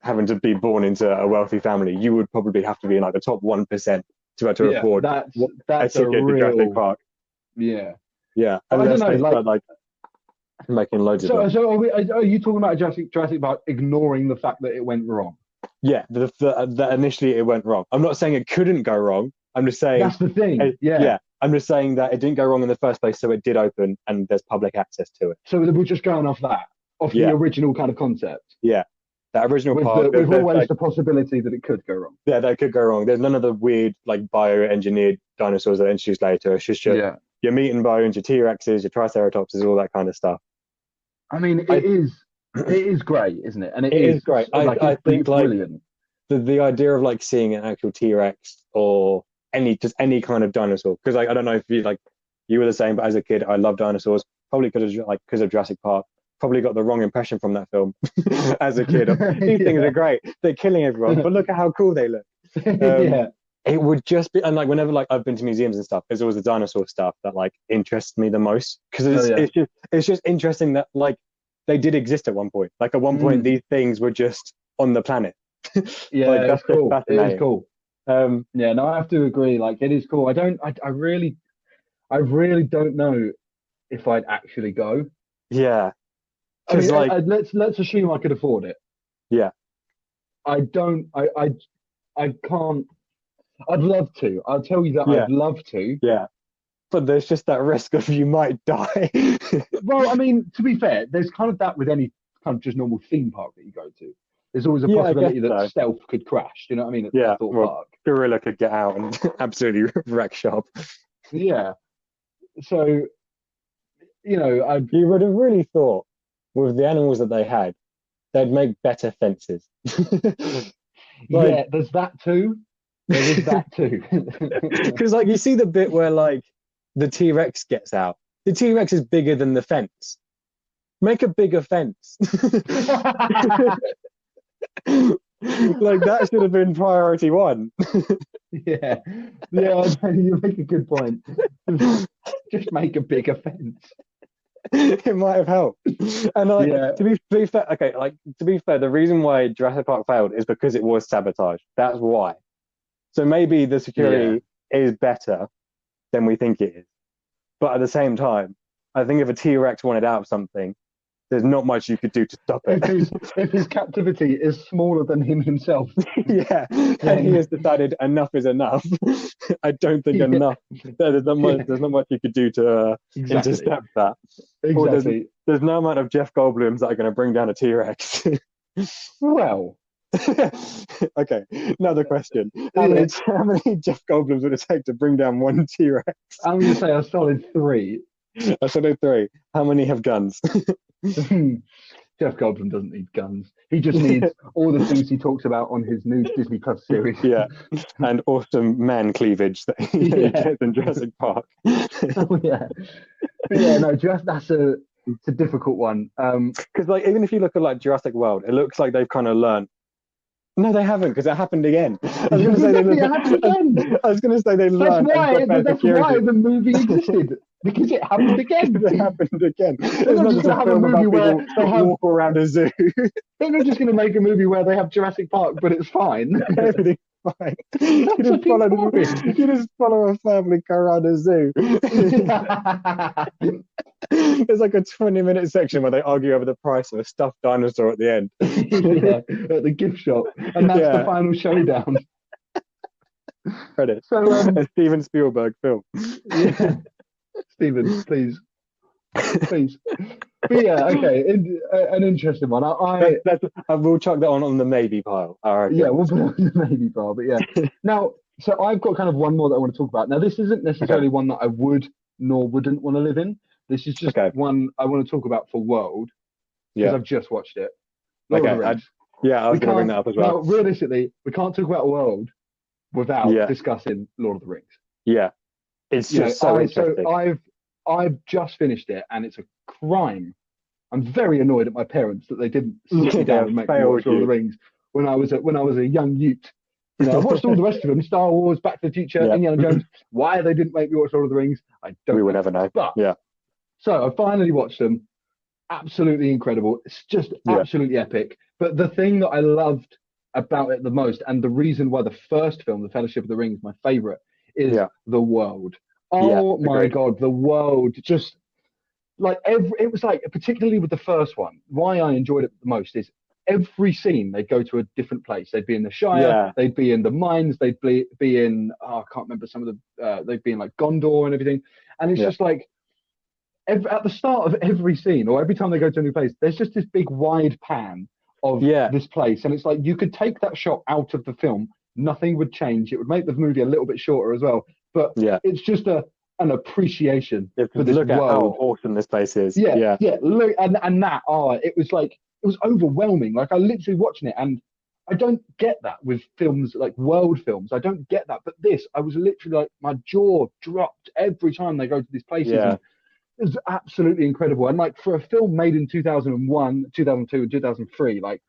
having to be born into a wealthy family. You would probably have to be in like the top 1% to be able to afford that's a ticket to Jurassic Park. Yeah. Yeah, I don't know, making loads of them. So are you talking about Jurassic Park ignoring the fact that it went wrong? Yeah, that initially it went wrong. I'm not saying it couldn't go wrong. I'm just saying that's the thing. Yeah. I'm just saying that it didn't go wrong in the first place, so it did open, and there's public access to it. So we're just going off the original kind of concept. Yeah, that original part. With always the possibility that it could go wrong. Yeah, that could go wrong. There's none of the weird like bioengineered dinosaurs that are introduced later. It's just your meat and bones, your T-Rexes, your Triceratopses, all that kind of stuff. I mean, it is great, isn't it? And it is great. I think like brilliant. The idea of like seeing an actual T-Rex or any kind of dinosaur, because I don't know if you were the same, but as a kid I loved dinosaurs, probably because of Jurassic Park. Probably got the wrong impression from that film as a kid. These things are great, they're killing everyone, but look at how cool they look. It would just be, and like whenever like I've been to museums and stuff, there's always the dinosaur stuff that like interests me the most, because it's just interesting that like they did exist at one point. Like at one point these things were just on the planet. Like, that's cool. It is cool. No, I have to agree. Like, it is cool. I really don't know if I'd actually go. Yeah. I mean, like, let's assume I could afford it. Yeah. I can't. I'd love to. I'll tell you that I'd love to. Yeah. But there's just that risk of you might die. Well, I mean, to be fair, there's kind of that with any kind of just normal theme park that you go to. There's always a possibility that stealth could crash. You know what I mean? At the Thorpe Park. Gorilla could get out and absolutely wreck shop. Yeah. So, you would have really thought with the animals that they had, they'd make better fences. Yeah, there's that too. There is that too. Because like you see the bit where like the T-Rex gets out. The T-Rex is bigger than the fence. Make a bigger fence. Like that should have been priority one. Yeah, you make a good point. Just make a bigger fence. It might have helped. And like to be fair, the reason why Jurassic Park failed is because it was sabotage. That's why. So maybe the security is better than we think it is. But at the same time, I think if a T-Rex wanted out of something, there's not much you could do to stop it. If his captivity is smaller than him himself. And he has decided enough is enough. I don't think enough. There's not much you could do to intercept that. Exactly. There's no amount of Jeff Goldblums that are going to bring down a T-Rex. Well. Okay, another question. How many Jeff Goldblums would it take to bring down one T-Rex? I'm going to say a solid 3. A solid 3. How many have guns? Jeff Goldblum doesn't need guns. He just needs all the things he talks about on his new Disney Plus series. Yeah, and awesome man cleavage that he gets in Jurassic Park. That's a difficult one. Because like even if you look at like Jurassic World, it looks like they've kind of learned. No, they haven't, because it happened again. I was going to say they learned. That's why the movie existed. Because it happened again. It happened again. They're not just going to have a movie where they walk around a zoo. They're not just going to make a movie where they have Jurassic Park, but it's fine. Everything's fine. You just follow a family go around a zoo. There's like a 20-minute section where they argue over the price of a stuffed dinosaur at the end. At the gift shop. And that's the final showdown. Credit. So, a Steven Spielberg film. Yeah. Steven, please. But okay, an interesting one. We'll chuck that on the maybe pile. All right. Yeah, we'll put it on the maybe pile. But now, so I've got kind of one more that I want to talk about. Now, this isn't necessarily one that I would nor wouldn't want to live in. This is just one I want to talk about for World, because I've just watched it. I was going to bring that up as well. Now, realistically, we can't talk about World without discussing Lord of the Rings. Yeah. It's just so interesting. So I've just finished it, and it's a crime. I'm very annoyed at my parents that they didn't sit me down and make me watch Lord of the Rings when I was a young youth. I watched all the rest of them: Star Wars, Back to the Future, Indiana Jones. Why they didn't make me watch Lord of the Rings, I don't. We will never know. But so I finally watched them. Absolutely incredible. It's just absolutely epic. But the thing that I loved about it the most, and the reason why the first film, The Fellowship of the Ring, is my favorite, is the world. Oh my God, the world! Just like it was like, particularly with the first one, why I enjoyed it the most is every scene they'd go to a different place. They'd be in the Shire, they'd be in the mines, they'd be in I can't remember some of the they'd be in like Gondor and everything. And it's just like at the start of every scene, or every time they go to a new place, there's just this big wide pan of this place, and it's like you could take that shot out of the film, nothing would change. It would make the movie a little bit shorter as well, but it's just an appreciation for this look at world. how awesome this place is. Look, and that it was like, it was overwhelming. Like, I literally watching it, and I don't get that with films like world films. I don't get that, but this, I was literally like, my jaw dropped every time they go to these places. And it was absolutely incredible. And like, for a film made in 2001, 2002, and 2003, like,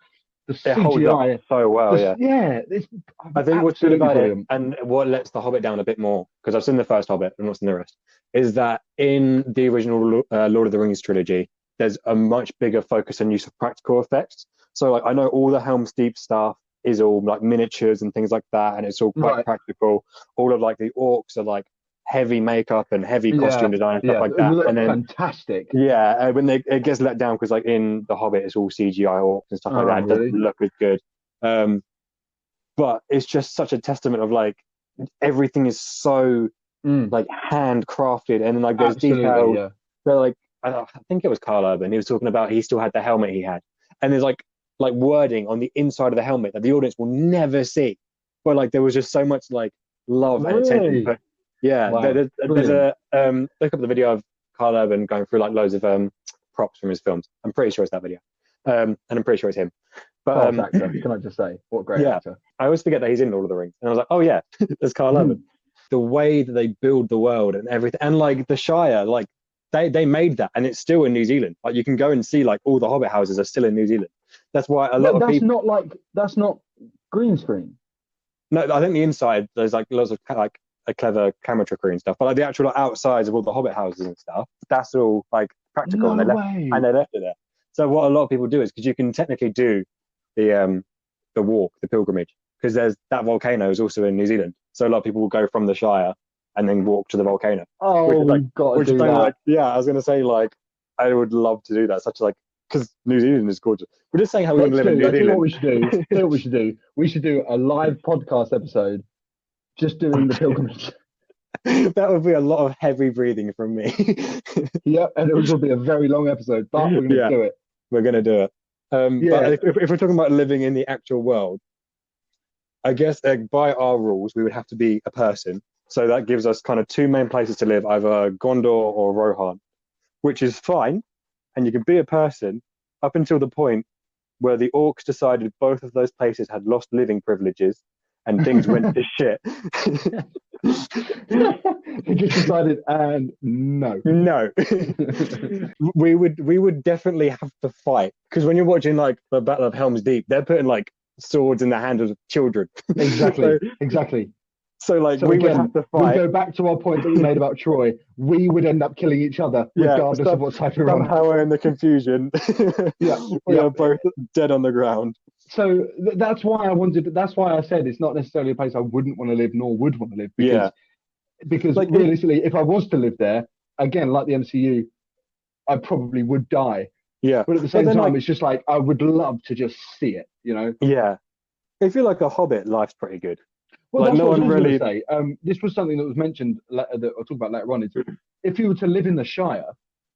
the CGI up so well. I think what's good about it, and what lets The Hobbit down a bit more, because I've seen the first Hobbit and not seen the rest, is that in the original Lord of the Rings trilogy, there's a much bigger focus on use of practical effects. So like, I know all the Helm's Deep stuff is all like miniatures and things like that, and it's all quite practical. All of like the orcs are like heavy makeup and heavy costume design and stuff like that. And then fantastic. When it gets let down, because like in The Hobbit it's all CGI orcs and stuff like that. It doesn't look as good. But it's just such a testament of like, everything is so like handcrafted, and like there's details. They're like, I think it was Carl Urban, he was talking about he still had the helmet he had, and there's like wording on the inside of the helmet that the audience will never see, but like there was just so much like love and attention. But there's a look up the video of Carl Urban going through like loads of props from his films. I'm pretty sure it's that video, and I'm pretty sure it's him. But actor, can I just say, what great actor. I always forget that he's in Lord of the Rings, and I was like, oh yeah, there's Carl Urban. The way that they build the world and everything, and like the Shire, like they made that, and it's still in New Zealand. Like, you can go and see like all the Hobbit houses are still in New Zealand. That's why a lot of people. That's not green screen. No, I think the inside there's like lots of like a clever camera trickery and stuff, but like the actual outsides of all the Hobbit houses and stuff, that's all like practical, and they left it there. So what a lot of people do is, because you can technically do the walk, the pilgrimage, because there's that volcano is also in New Zealand. So a lot of people will go from the Shire and then walk to the volcano. Oh, we've got to do that. Like, I was going to say, like, I would love to do that. Because New Zealand is gorgeous. We're just saying how we want to live in New Zealand. What we should do? We should do a live podcast episode just doing the pilgrimage. That would be a lot of heavy breathing from me. And it would be a very long episode, but we're going to do it. We're going to do it. But if we're talking about living in the actual world, I guess by our rules, we would have to be a person. So that gives us kind of two main places to live, either Gondor or Rohan, which is fine. And you can be a person up until the point where the orcs decided both of those places had lost living privileges and things went to shit. They just decided, and no. we would definitely have to fight, because when you're watching like the Battle of Helm's Deep, they're putting like swords in the hands of children. Exactly. So like, we would have to fight. We go back to our point that we made about Troy. We would end up killing each other regardless of what type of run. Somehow we're in the confusion. We are both dead on the ground. So that's why I said it's not necessarily a place I wouldn't want to live, nor would want to live. Because like, realistically, if I was to live there, again, like the MCU, I probably would die. Yeah. But at the same time, it's just like, I would love to just see it, you know? Yeah. If you're like a Hobbit, life's pretty good. Well, like, that's what I was going to say. This was something that was mentioned that I'll talk about later on. Is if you were to live in the Shire,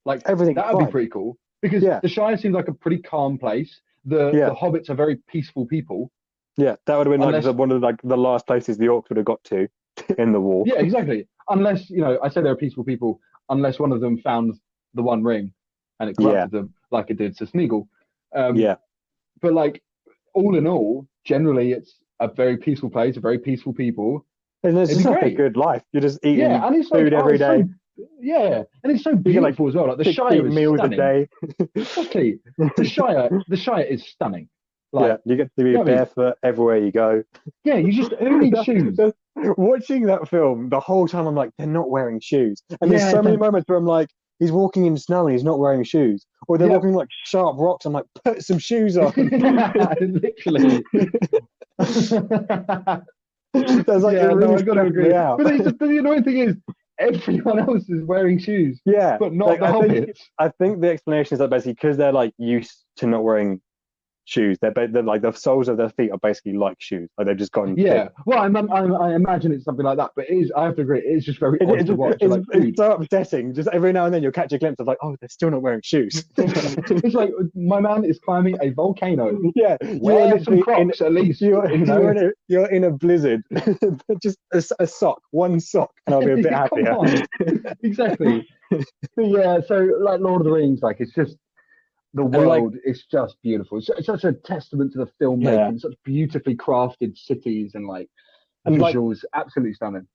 like, everything, that would be pretty cool. Because the Shire seems like a pretty calm place. The Hobbits are very peaceful people. Yeah, that would have been one of like the last places the orcs would have got to in the war. Yeah, exactly. Unless, I say they're peaceful people, unless one of them found the One Ring and it corrupted them like it did to Smeagol. But like, all in all, generally it's a very peaceful place, a very peaceful people. And it's just like a good life. You're just eating food every day. And it's so beautiful as well. Like, the Shire is meals stunning. A day. Exactly. The Shire is stunning. Like, you get to be barefoot everywhere you go. Yeah, who needs shoes? Watching that film, the whole time I'm like, they're not wearing shoes. And there's so many moments where I'm like, he's walking in snow and he's not wearing shoes. Or they're walking like sharp rocks. I'm like, put some shoes on. Literally. That's like, I've got to agree. But the annoying thing is, everyone else is wearing shoes. Yeah, but not the hobbits. I think the explanation is that basically because they're like used to not wearing shoes, they're like the soles of their feet are basically like shoes. Like they've just gotten Yeah. Well, I imagine it's something like that, but it is. I have to agree, it is just very odd to watch. It's so upsetting. Just every now and then you'll catch a glimpse of like, oh, they're still not wearing shoes. It's like my man is climbing a volcano. Yeah, wear some Crocs at least. You're in a blizzard. Just a sock, one sock, and I'll be a bit happier. Exactly. Yeah. So like Lord of the Rings, like it's just. The world is just beautiful. It's such a testament to the filmmaking. Such beautifully crafted cities and visuals, absolutely stunning.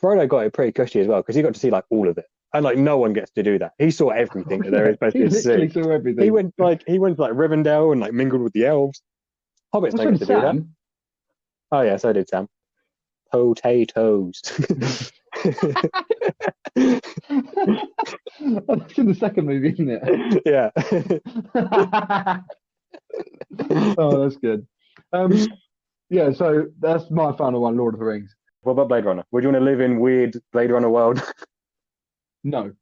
Frodo got it pretty cushy as well because he got to see like all of it, and like no one gets to do that. He saw everything that there is basically to see. Saw everything. He went to like Rivendell and like mingled with the elves. Hobbits don't get to do that. Oh yeah, so did Sam. Potatoes. That's in the second movie, isn't it? Yeah. Oh, that's good. Yeah, so that's my final one, Lord of the Rings. What about Blade Runner? Would you want to live in weird Blade Runner world? No.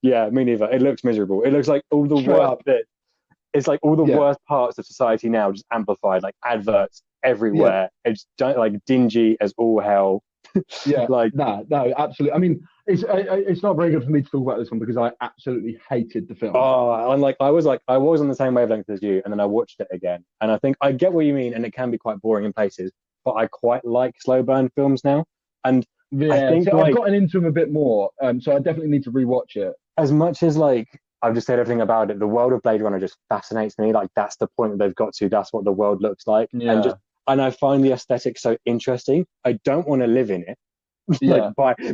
Yeah, me neither. It looks miserable. It looks like all the worst bits. It's like all the worst parts of society now just amplified, like adverts everywhere. Yeah. It's like dingy as all hell. Yeah, no, absolutely. I mean, it's not very good for me to talk about this one because I absolutely hated the film. Oh, and I was on the same wavelength as you, and then I watched it again, and I think I get what you mean, and it can be quite boring in places, but I quite like slow burn films now, and I think I've gotten into them a bit more, so I definitely need to rewatch it. As much as I've just said everything about it, the world of Blade Runner just fascinates me. Like that's the point that they've got to. That's what the world looks like, and I find the aesthetic so interesting. I don't want to live in it,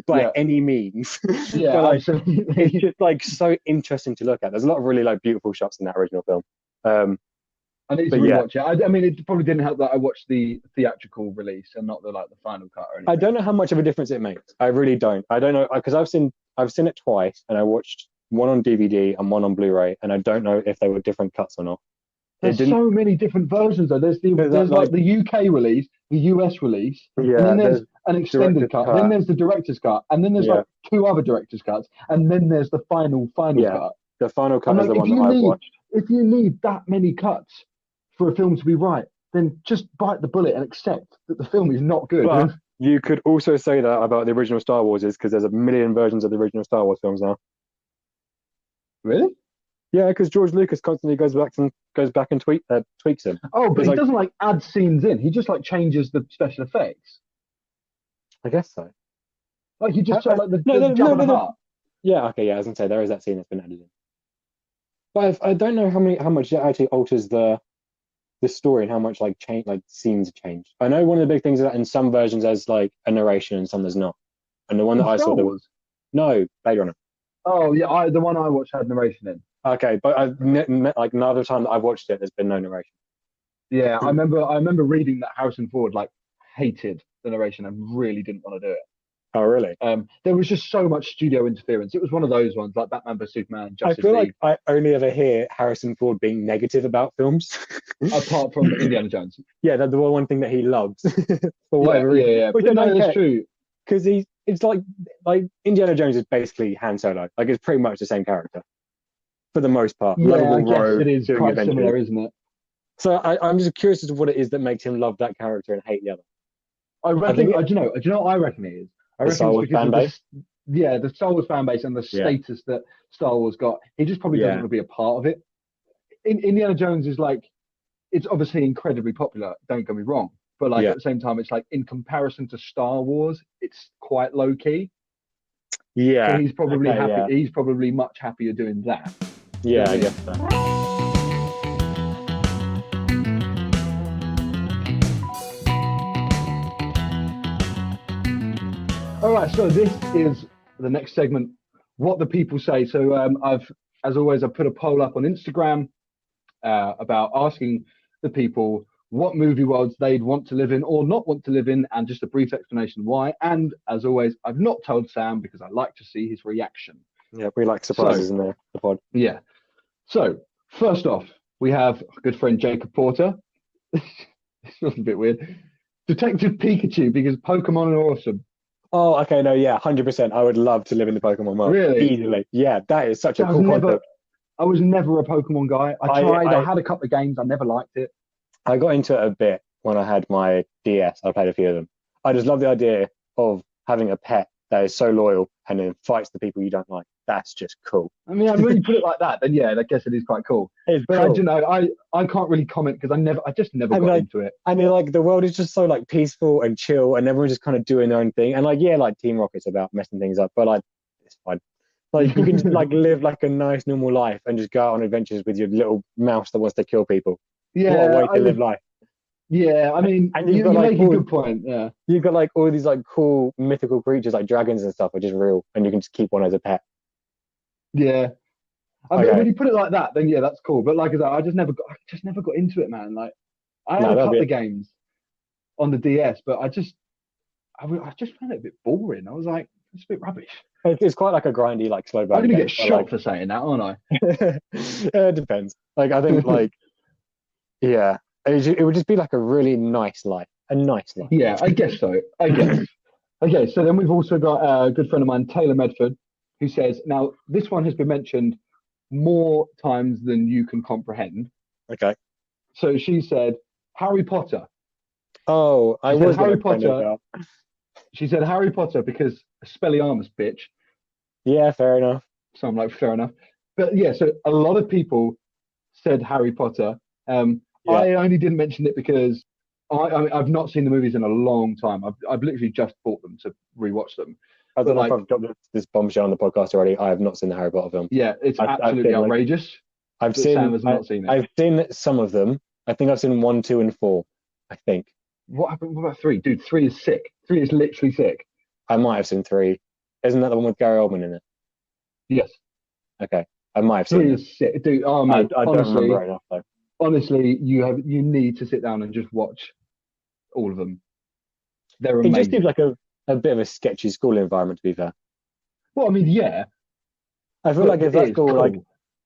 by any means. Yeah, but, absolutely. It's just so interesting to look at. There's a lot of really beautiful shots in that original film. I need to rewatch it. I mean, it probably didn't help that I watched the theatrical release and not the final cut or anything. I don't know how much of a difference it makes. I really don't. I don't know because I've seen it twice, and I watched one on DVD and one on Blu-ray, and I don't know if they were different cuts or not. There's so many different versions though. There's the UK release, the US release, and then there's an extended cut. Then there's the director's cut, and then there's two other director's cuts, and then there's the final cut. The final cut is the one that I watched. If you need that many cuts for a film to be right, then just bite the bullet and accept that the film is not good. But you could also say that about the original Star Wars because there's a million versions of the original Star Wars films now. Really? Yeah, because George Lucas constantly goes back and tweaks them. Oh, but he doesn't add scenes in. He just changes the special effects. I guess so. He just the Jabba the Hutt. Yeah, okay, yeah. I was gonna say there is that scene that's been added in. But I don't know how much it actually alters the story and how much scenes change. I know one of the big things is that in some versions there's a narration and some there's not. And the one that I saw no Blade Runner. Oh yeah, the one I watched had narration in. Okay, but I've another time that I've watched it, there's been no narration. Yeah, I remember reading that Harrison Ford hated the narration and really didn't want to do it. Oh really? There was just so much studio interference. It was one of those ones like Batman vs Superman. Justice I feel League. like I only ever hear Harrison Ford being negative about films, apart from Indiana Jones. Yeah, that's the one thing that he loves for whatever reason. Yeah. But that's true. Because it's like Indiana Jones is basically Han Solo. It's pretty much the same character. For the most part. Yeah, I guess it is quite similar, isn't it? So I'm just curious as to what it is that makes him love that character and hate the other. Do you know what I reckon it is? I reckon it's because of the Star Wars fan base and the status that Star Wars got. He just probably doesn't want to be a part of it. Indiana Jones is it's obviously incredibly popular, don't get me wrong. But at the same time, it's in comparison to Star Wars, it's quite low key. Yeah. So he's probably happy. Yeah. He's probably much happier doing that. Yeah, I guess so. All right, so this is the next segment, What the People Say. So as always, I've put a poll up on Instagram about asking the people what movie worlds they'd want to live in or not want to live in, and just a brief explanation why. And as always, I've not told Sam because I like to see his reaction. Yeah, we like surprises in the pod. Yeah. So, first off, we have a good friend Jacob Porter. This was a bit weird. Detective Pikachu, because Pokemon are awesome. Oh, okay, no, yeah, 100%. I would love to live in the Pokemon world Really? easily. Yeah, that is such a I was cool never, concept. I was never a Pokemon guy. I I, tried. I I had a couple of games. I never liked it. I got into it a bit when I had my DS. I played a few of them. I just love the idea of having a pet that is so loyal and then fights the people you don't like. That's just cool. I mean, when you put it like that, then yeah, I guess it is quite cool. It's But cool. I can't really comment because I just never got like, into it. I mean, like the world is just so like peaceful and chill, and everyone's just kind of doing their own thing. And like, yeah, like Team Rocket's about messing things up, but like, it's fine. Like you can just like live like a nice normal life and just go out on adventures with your little mouse that wants to kill people. Yeah, What a way to live life. Yeah, I mean, And you like make a good point. Yeah, you've got like all these like cool mythical creatures like dragons and stuff, which is real, and you can just keep one as a pet. yeah. I mean, Okay. when you put it like that, then yeah, that's cool. But like I said, I just never got into it, man. Like I had a couple of games on the DS, but I just found it a bit boring. I was like, it's a bit rubbish. It's quite like a grindy, like slow burn. I'm gonna get shot like... for saying that, aren't I? It depends. Like I think, like yeah, it would just be like a really nice life, a nice life. Yeah, I guess so. I guess. Okay, so then we've also got a good friend of mine, Taylor Medford, who says, now this one has been mentioned more times than you can comprehend. Okay. So she said, Harry Potter. Oh, I was Harry Potter. She said Harry Potter because Expelliarmus, bitch. Yeah, fair enough. So I'm like, fair enough. But yeah, so a lot of people said Harry Potter. I only didn't mention it because I've not seen the movies in a long time. I've literally just bought them to rewatch them. I don't know if I've dropped this bombshell on the podcast already. I have not seen the Harry Potter film. Yeah, it's absolutely outrageous. Sam has not seen it. I've seen some of them. I think I've seen 1, 2, and 4. I think. What happened? What about 3? Dude, 3 is sick. 3 is literally sick. I might have seen 3. Isn't that the one with Gary Oldman in it? Yes. Okay, I might have seen 3 is sick, dude. Oh man, I don't remember enough though. Honestly, you need to sit down and just watch all of them. They're amazing. It just seems like a bit of a sketchy school environment, to be fair. Well, I mean, yeah. I feel like if that school like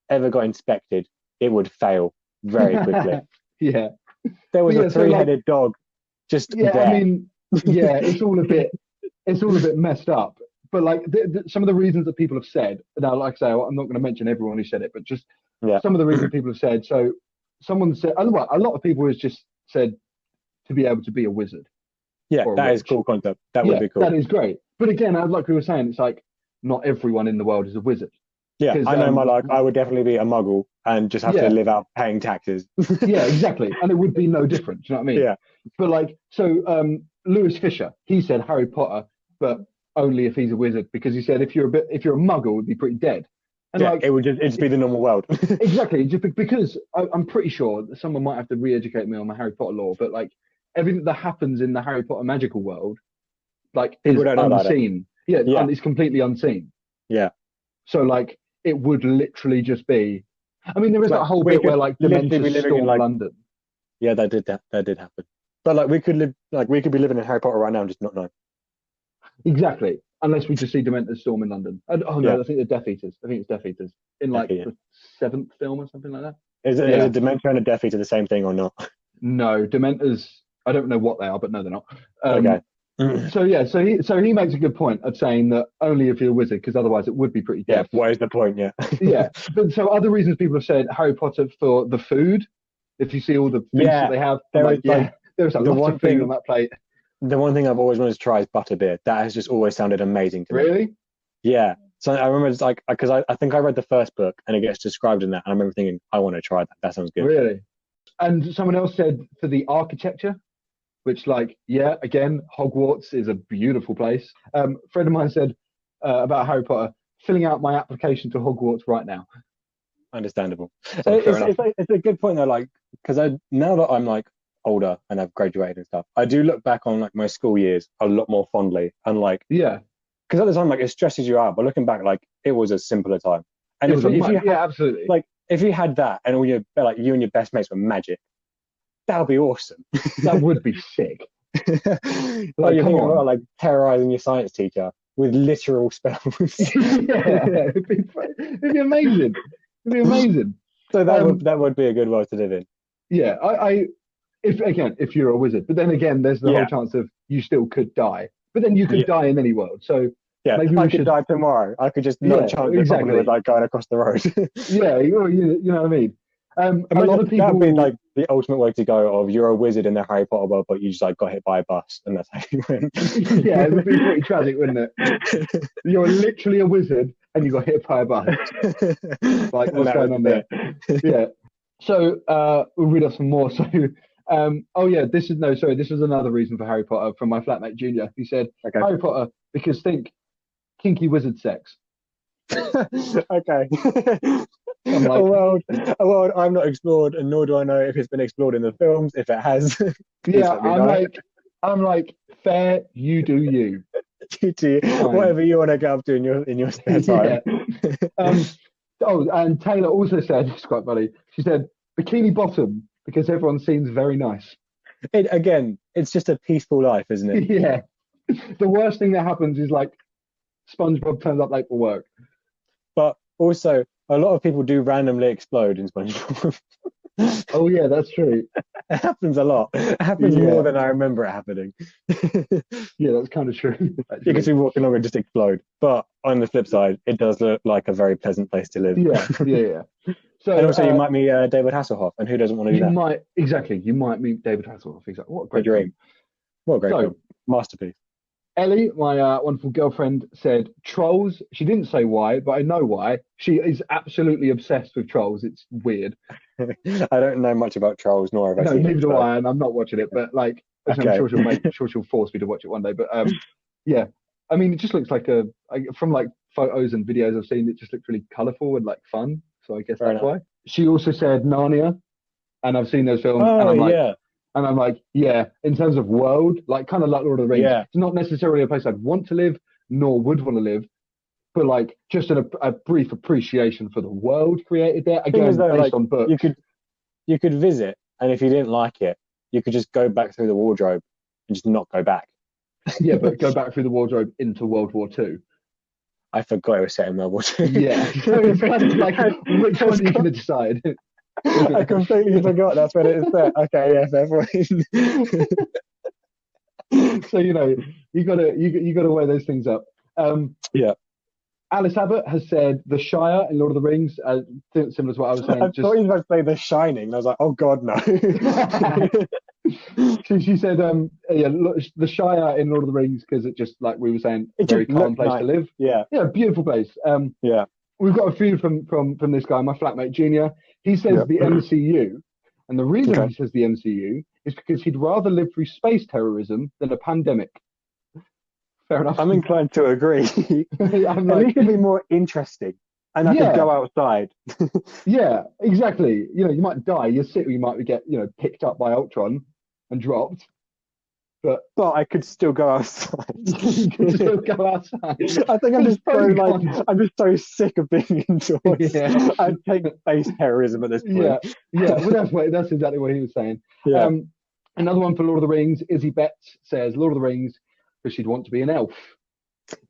ever got inspected, it would fail very quickly. Yeah. There was a three-headed dog just there. I mean, yeah, it's all a bit messed up. But like some of the reasons that people have said, now, like I say, I'm not going to mention everyone who said it, but just some of the reasons people have said. So someone said, a lot of people has just said to be able to be a wizard. Yeah, that is cool concept. That would be cool. That is great. But again, like we were saying, it's like not everyone in the world is a wizard. Yeah, I know my life. I would definitely be a muggle and just have to live out paying taxes. Yeah, exactly. And it would be no different. Do you know what I mean? Yeah. But like, so Lewis Fisher, he said Harry Potter, but only if he's a wizard, because he said if you're a muggle, would be pretty dead. And yeah, it would just be the normal world. Exactly, just because I'm pretty sure that someone might have to re-educate me on my Harry Potter lore, but like everything that happens in the Harry Potter magical world, like is unseen. Yeah, it's completely unseen. Yeah. So like it would literally just be. I mean, there is that whole bit where like Dementors storm London. Yeah, that did happen. But like we could be living in Harry Potter right now and just not know. Exactly. Unless we just see Dementors storm in London. I think they're Death Eaters. I think it's Death Eaters in like the 7th film or something like that. Is a Dementor and a Death Eater the same thing or not? No, Dementors. I don't know what they are, but no, they're not. Okay. So he makes a good point of saying that only if you're a wizard, because otherwise it would be pretty dead. Yeah. What is the point? Yeah. Yeah. But so other reasons people have said Harry Potter for the food. If you see all the things that they have, there's a lot of food on that plate. The one thing I've always wanted to try is butterbeer. That has just always sounded amazing to me. Really? Yeah. So I remember it's like, because I think I read the first book and it gets described in that. And I remember thinking, I want to try that. That sounds good. Really? And someone else said for the architecture, which again, Hogwarts is a beautiful place. A friend of mine said about Harry Potter, filling out my application to Hogwarts right now. Understandable. It's a good point though, like, because now that I'm like older and I've graduated and stuff, I do look back on like my school years a lot more fondly and like because at the time like it stresses you out, but looking back like it was a simpler time. And if you had, absolutely, like if you had that and all your like you and your best mates were magic, that would be awesome. That would be sick. Like you think about like terrorizing your science teacher with literal spells. It'd be amazing. It'd be amazing. So that would be a good world to live in. Yeah, if you're a wizard, but then again, there's the whole chance of you still could die. But then you could die in any world. So maybe I we could should die tomorrow. I could just not chance it probably with like going across the road. you know what I mean. A lot of people that'd be like the ultimate way to go. Of you're a wizard in the Harry Potter world, but you just like got hit by a bus, and that's how you win. Yeah, it would be pretty tragic, wouldn't it? You're literally a wizard, and you got hit by a bus. Like, what's going on there? Yeah. So we'll read off some more. So, this was another reason for Harry Potter from my flatmate Junior. He said Harry Potter because think kinky wizard sex. Okay. A world I'm not explored, and nor do I know if it's been explored in the films. If it has, I'm like, fair, you do you. You do whatever you want to get up to in your spare time. And Taylor also said, it's quite funny. She said bikini bottom because everyone seems very nice. It's just a peaceful life, isn't it? Yeah. The worst thing that happens is like SpongeBob turns up late for work. But also, a lot of people do randomly explode in SpongeBob. Oh yeah, that's true. It happens a lot. It happens more than I remember it happening. Yeah, that's kind of true. You can see walking along and just explode. But on the flip side, it does look like a very pleasant place to live. Yeah. So, and also, you might meet David Hasselhoff, and who doesn't want to do that? You might meet David Hasselhoff. Exactly. What a great dream! What a great film. Masterpiece. Ellie, my wonderful girlfriend, said Trolls. She didn't say why, but I know why. She is absolutely obsessed with Trolls. It's weird. I don't know much about Trolls, nor have I seen it. Neither do I, and I'm not watching it. But like, I'm sure she'll force me to watch it one day. But yeah, I mean, it just looks like from like photos and videos I've seen, it just looks really colourful and like fun. So I guess that's why. She also said Narnia, and I've seen those films, and I'm like. And I'm like, in terms of world, like kind of like Lord of the Rings, it's not necessarily a place I'd want to live, nor would want to live, but like just a brief appreciation for the world created there. Again, based on books. You could visit, and if you didn't like it, you could just go back through the wardrobe and just not go back. Yeah, but go back through the wardrobe into World War II. I forgot it was set in World War II. Yeah, so it's kind of like which one are you going to decide? I completely forgot that's when it is set. Okay, yeah, fair point. So you gotta weigh those things up. Alice Abbott has said the Shire in Lord of the Rings, similar to what I was saying. I thought you were about to say The Shining, and I was like, oh god, no. She said, the Shire in Lord of the Rings because it just like we were saying, a very calm place to live. Yeah, beautiful place. We've got a few from this guy, my flatmate Junior. He says the MCU, and the reason he says the MCU is because he'd rather live through space terrorism than a pandemic. Fair enough. I'm inclined to agree. At least it'd be more interesting, and I could go outside. Yeah, exactly. You might die. You're sick. You might get picked up by Ultron and dropped. But I could still go outside. You could still go outside. I think I'm just so sick of being indoors. Yeah. I'd take space terrorism at this point. Yeah. Well, that's exactly what he was saying. Yeah. Another one for Lord of the Rings. Izzy Betts says Lord of the Rings because she'd want to be an elf.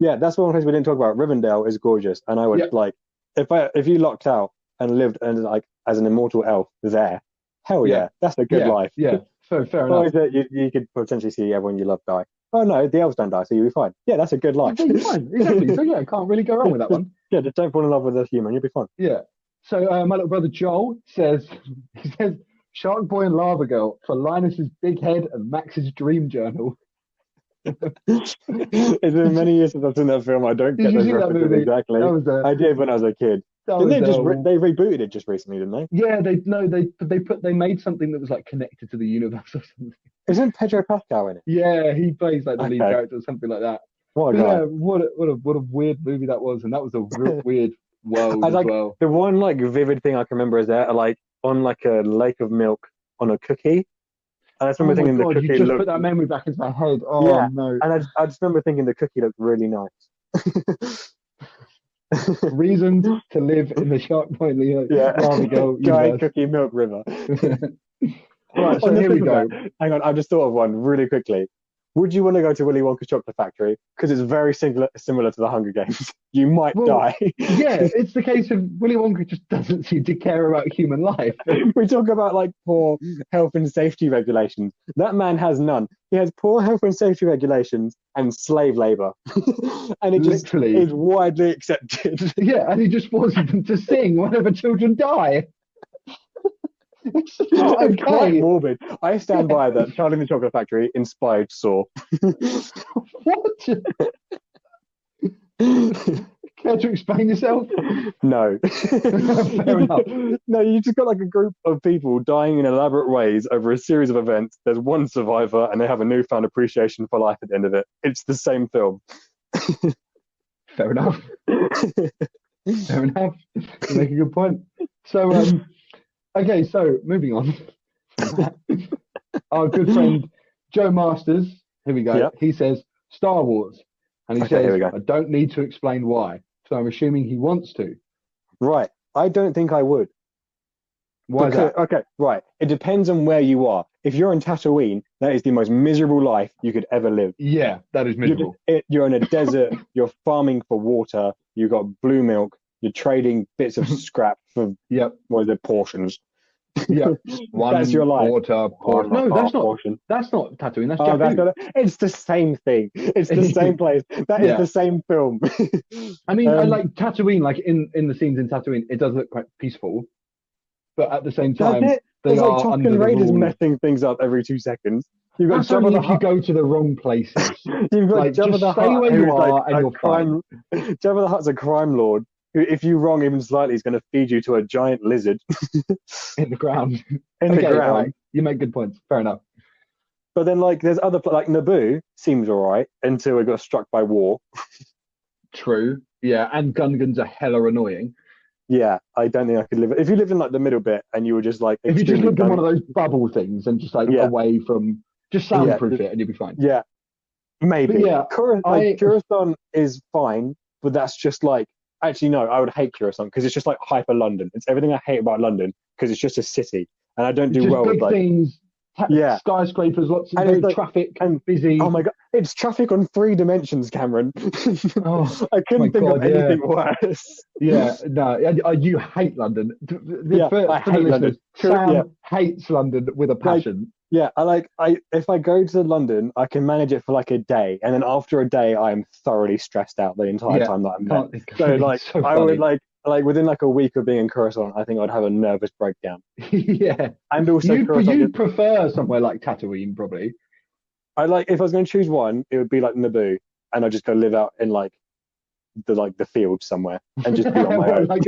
Yeah, that's one place we didn't talk about. Rivendell is gorgeous, and I would like if you locked out and lived and like as an immortal elf there. Hell yeah, that's a good life. Yeah. Fair enough. You could potentially see everyone you love die. Oh no, the elves don't die, so you'll be fine. Yeah, that's a good life. Yeah, you're fine. Exactly. So can't really go wrong with that one. Yeah, just don't fall in love with a human, you'll be fine. Yeah. So my little brother Joel says Shark Boy and Lava Girl for Linus's big head and Max's dream journal. It's been many years since I've seen that film. I don't get those references exactly. I did when I was a kid. They rebooted it just recently, didn't they? Yeah, they made something that was like connected to the universe or something. Isn't Pedro Pascal in it? Yeah, he plays like the lead character or something like that. What a guy. Yeah, what a weird movie that was, and that was a real weird world as well. The one like vivid thing I can remember is they're like on like a lake of milk on a cookie. And I just remember thinking the cookie you just put that memory back into my head. Oh yeah. no! And I just remember thinking the cookie looked really nice. Reasons to live in the Shark Boy Lava Girl Giant Cookie Milk River. Right, so here we go. Hang on, I just thought of one really quickly. would you want to go to Willy Wonka's chocolate factory? Because it's very similar to the Hunger Games. You might die. Yeah, it's the case of Willy Wonka just doesn't seem to care about human life. We talk about like poor health and safety regulations. That man has none. He has poor health and safety regulations and slave labor. And it just is widely accepted. Yeah, and he just wants them to sing whenever children die. It's not okay. Quite morbid. I stand by that. Charlie in the Chocolate Factory inspired Saw. What? Care to explain yourself? No. Fair enough. No, you just got like a group of people dying in elaborate ways over a series of events. There's one survivor, and they have a newfound appreciation for life at the end of it. It's the same film. Fair enough. Fair enough. You make a good point. So, okay, so moving on. Our good friend Joe Masters, here we go. Yep. He says Star Wars. And he says, I don't need to explain why. So I'm assuming he wants to. Right. I don't think I would. Why is that? Okay, right. It depends on where you are. If you're in Tatooine, that is the most miserable life you could ever live. Yeah, that is miserable. You're in a desert. You're farming for water. You've got blue milk. You're trading bits of scrap for portions. Yeah, that's your life. Water, portion. No, that's not portion. That's not Tatooine. That's Jakku. It's the same thing. It's the same place. That is the same film. I mean, I like Tatooine. Like in the scenes in Tatooine, it does look quite peaceful, but at the same time, there's like Top Gun Raiders messing things up every 2 seconds. You've got Jabba the Hutt. If you go to the wrong places, you've got Jabba the Hutt. Stay where you are, and you're fine. Jabba the Hutt's a crime lord. If you wrong even slightly, he's going to feed you to a giant lizard in the ground. In the ground. Right. You make good points. Fair enough. But then, like, there's other like Naboo seems all right until it got struck by war. True. Yeah, and Gungans are hella annoying. Yeah, I don't think I could live. If you lived in like the middle bit and you were just like, if you just lived in one of those bubble things and just like away from, just soundproof it and you'll be fine. Yeah, maybe. But yeah, Coruscant is fine, but that's just like. Actually, no, I would hate Coruscant because it's just like hyper London. It's everything I hate about London because it's just a city, and I don't do well with like things, skyscrapers, lots of traffic and busy. Oh my god, it's traffic on 3 dimensions, Cameron. I couldn't think of anything worse. Yeah, no, you hate London. I hate London. Sam hates London with a passion. If I go to London, I can manage it for like a day, and then after a day, I am thoroughly stressed out the entire time that I'm there. So I would like within like a week of being in Coruscant, I think I'd have a nervous breakdown. Yeah, and also you'd prefer somewhere like Tatooine, probably. If I was going to choose one, it would be like Naboo, and I'd just go live out in like the field somewhere and just be on my own, like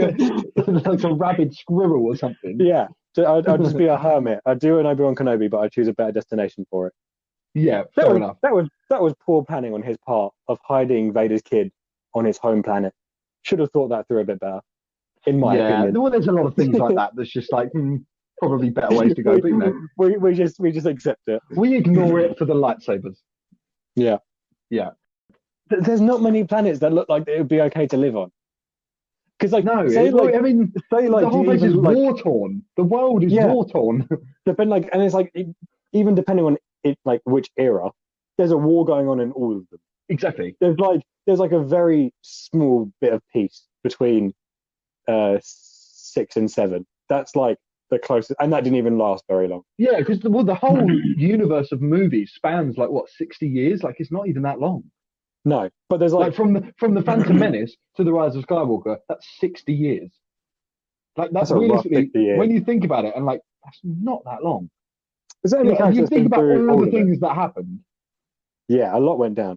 a rabid squirrel or something. Yeah. So I'd just be a hermit. I'd do an Obi-Wan Kenobi, but I'd choose a better destination for it. Yeah, fair enough. That was poor planning on his part of hiding Vader's kid on his home planet. Should have thought that through a bit better, in my opinion. Well, there's a lot of things like that that's just like probably better ways to go. But you know, we just accept it. We ignore it for the lightsabers. Yeah. There's not many planets that look like it would be okay to live on. Because the whole place is war torn. The world is war torn. And it's like even depending on it, like which era, there's a war going on in all of them. Exactly. There's like a very small bit of peace between 6 and 7. That's like the closest, and that didn't even last very long. Yeah, because the whole universe of movies spans like 60 years. Like it's not even that long. No, but there's like from the Phantom Menace to the Rise of Skywalker, that's 60 years. Like that's realistically, when you think about it, and like that's not that long. Is there any you think about all the things that happened? Yeah, a lot went down.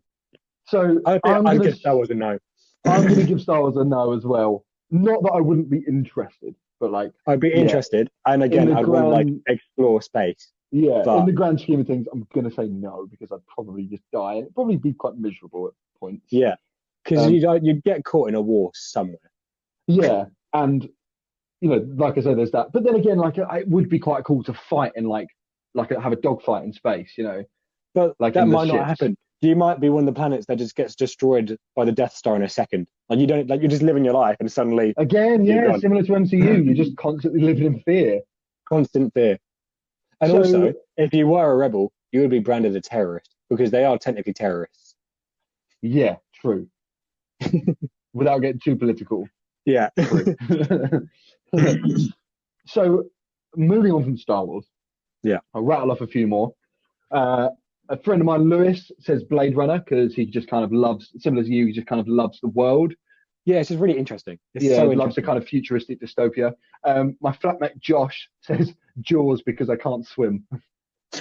So I'd give Star Wars a no. I'm going to give Star Wars a no as well. Not that I wouldn't be interested, but like I'd be interested, and again, I'd want to like explore space. Yeah, in the grand scheme of things, I'm going to say no because I'd probably just die. It'd probably be quite miserable at points. Yeah, because you'd get caught in a war somewhere. Yeah, and like I said, there's that. But then again, like it would be quite cool to fight in like have a dogfight in space, But like that might not happen. You might be one of the planets that just gets destroyed by the Death Star in a second. Like you don't you're just living your life and suddenly similar to MCU, you're just constantly living in fear. Constant fear. And also, if you were a rebel, you would be branded a terrorist because they are technically terrorists. Yeah, true. Without getting too political. Yeah. True. So, moving on from Star Wars. Yeah. I'll rattle off a few more. A friend of mine, Lewis, says Blade Runner because he just kind of loves, similar to you, he just kind of loves the world. Yeah, it's just really interesting. It's yeah, so loves the kind of futuristic dystopia. My flatmate Josh says Jaws because I can't swim.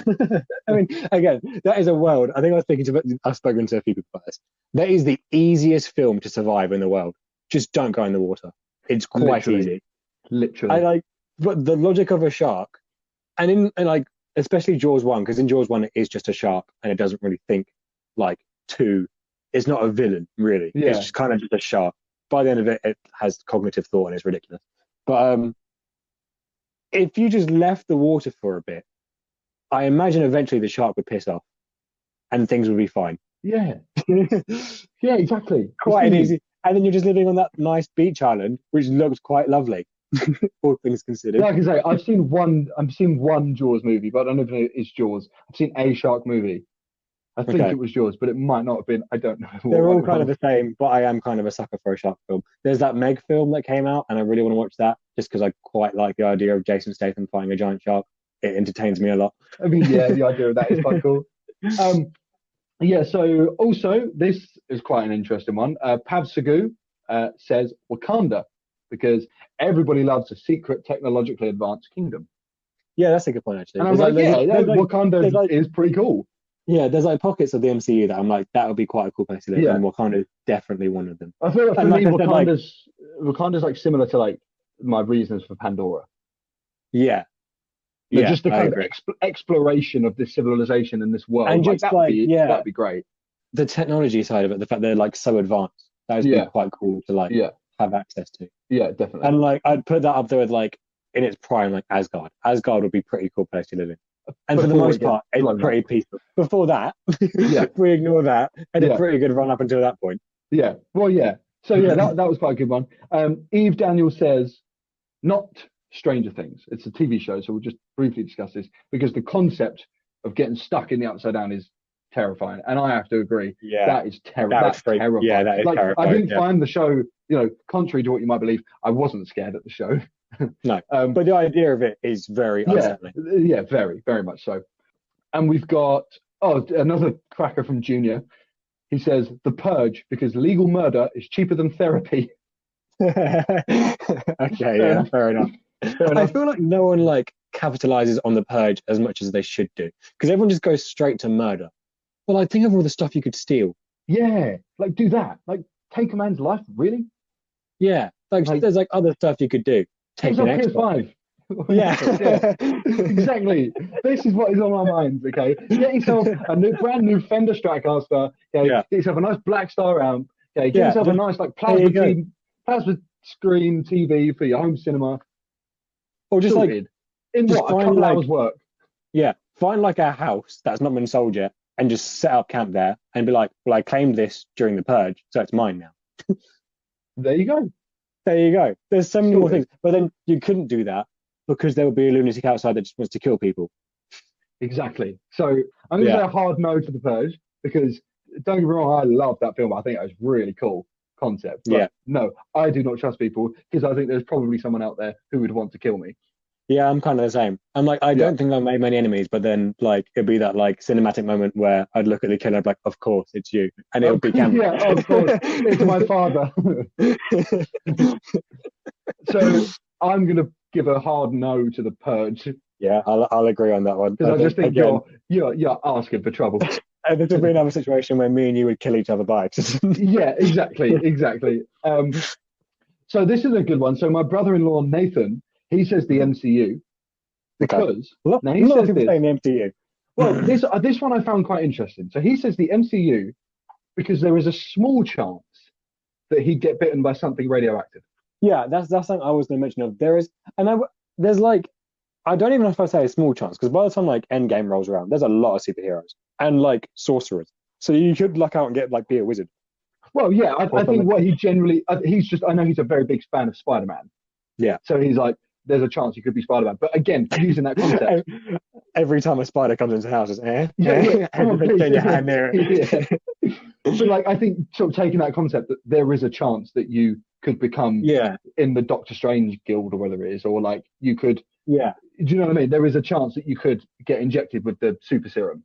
I mean, again, that is a world. I think I've spoken to a few people about this. That is the easiest film to survive in the world. Just don't go in the water. It's quite easy. Literally. But the logic of a shark, and especially Jaws 1, because in Jaws 1 it is just a shark and it doesn't really think like it's not a villain, really. Yeah. It's just kind of just a shark. By the end of it, it has cognitive thought and it's ridiculous. But if you just left the water for a bit, I imagine eventually the shark would piss off and things would be fine. Yeah. Yeah, exactly. Quite easy. And then you're just living on that nice beach island, which looks quite lovely, all things considered. Like I say, I've seen one Jaws movie, but I don't know if it's Jaws. I've seen a shark movie. I think it was Jaws, but it might not have been. I don't know. They're all kind of the same, but I am kind of a sucker for a shark film. There's that Meg film that came out, and I really want to watch that just because I quite like the idea of Jason Statham fighting a giant shark. It entertains me a lot. I mean, yeah, the idea of that is quite cool. Yeah, so also, this is quite an interesting one. Pav Sagu says Wakanda, because everybody loves a secret, technologically advanced kingdom. Yeah, that's a good point, actually. And I'm like, Wakanda is pretty cool. Yeah, there's like pockets of the MCU that I'm like, that would be quite a cool place to live, and Wakanda is definitely one of them. I feel like for me, Wakanda's like similar to like my reasons for Pandora. Yeah. Yeah, just the kind of exploration of this civilization and this world. And just that'd be great. The technology side of it, the fact they're like so advanced, that would be quite cool to have access to. Yeah, definitely. And like I'd put that up there with like in its prime, like Asgard. Asgard would be a pretty cool place to live in. And for the most part, it's pretty peaceful. Before that, if we ignore that, and a pretty good run up until that point. Yeah. Well, yeah. So yeah, that was quite a good one. Eve Daniel says, not Stranger Things. It's a TV show, so we'll just briefly discuss this because the concept of getting stuck in the Upside Down is terrifying, and I have to agree. Yeah, that is terrifying. That's terrifying. Yeah, that is terrifying. I didn't find the show, contrary to what you might believe, I wasn't scared at the show. No, but the idea of it is very unsettling. Yeah, very, very much so. And we've got another cracker from Junior. He says The Purge because legal murder is cheaper than therapy. Okay, yeah, fair enough. I feel like no one capitalizes on the Purge as much as they should do, because everyone just goes straight to murder. Well, I think of all the stuff you could steal. Yeah, do that. Take a man's life, really? Yeah, there's other stuff you could do. Take an Xbox. PS5. Yeah, exactly. This is what is on my mind. Okay, get yourself a brand new Fender Stratocaster. Okay, get yourself a nice Black Star amp. Okay, get yourself a nice plasma screen TV for your home cinema. Or just in what, a couple hours work. Yeah, find a house that's not been sold yet and just set up camp there and be like, well, I claimed this during the Purge, so it's mine now. There you go. There's so many more things. But then you couldn't do that because there would be a lunatic outside that just wants to kill people. Exactly. So I'm going to say a hard no to the Purge because, don't get me wrong, I love that film. I think it was really cool concept. But no, I do not trust people because I think there's probably someone out there who would want to kill me. Yeah, I'm kind of the same. I'm I don't think I've made many enemies, but then it'd be that cinematic moment where I'd look at the killer and be like, of course, it's you. And it would be Cameron. Yeah, of course. It's my father. So I'm going to give a hard no to the Purge. Yeah, I'll agree on that one. Because I just think you're asking for trouble. And this would be another situation where me and you would kill each other by accident. Yeah, exactly. So this is a good one. So my brother-in-law, Nathan, he says the MCU because now he says this. Saying the MCU. Well, this one I found quite interesting. So he says the MCU because there is a small chance that he'd get bitten by something radioactive. Yeah, that's something I was going to mention. There's I don't even know if I say a small chance because by the time Endgame rolls around, there's a lot of superheroes and sorcerers. So you could luck out and get be a wizard. Well, yeah, I think what he generally I know he's a very big fan of Spider-Man. Yeah. So he's there's a chance you could be Spider-Man. But again, using that concept, every time a spider comes into the house, it's get your hand near it. But like, I think sort of taking that concept that there is a chance that you could become in the Doctor Strange guild or whatever it is, or like you could. Yeah. Do you know what I mean? There is a chance that you could get injected with the super serum.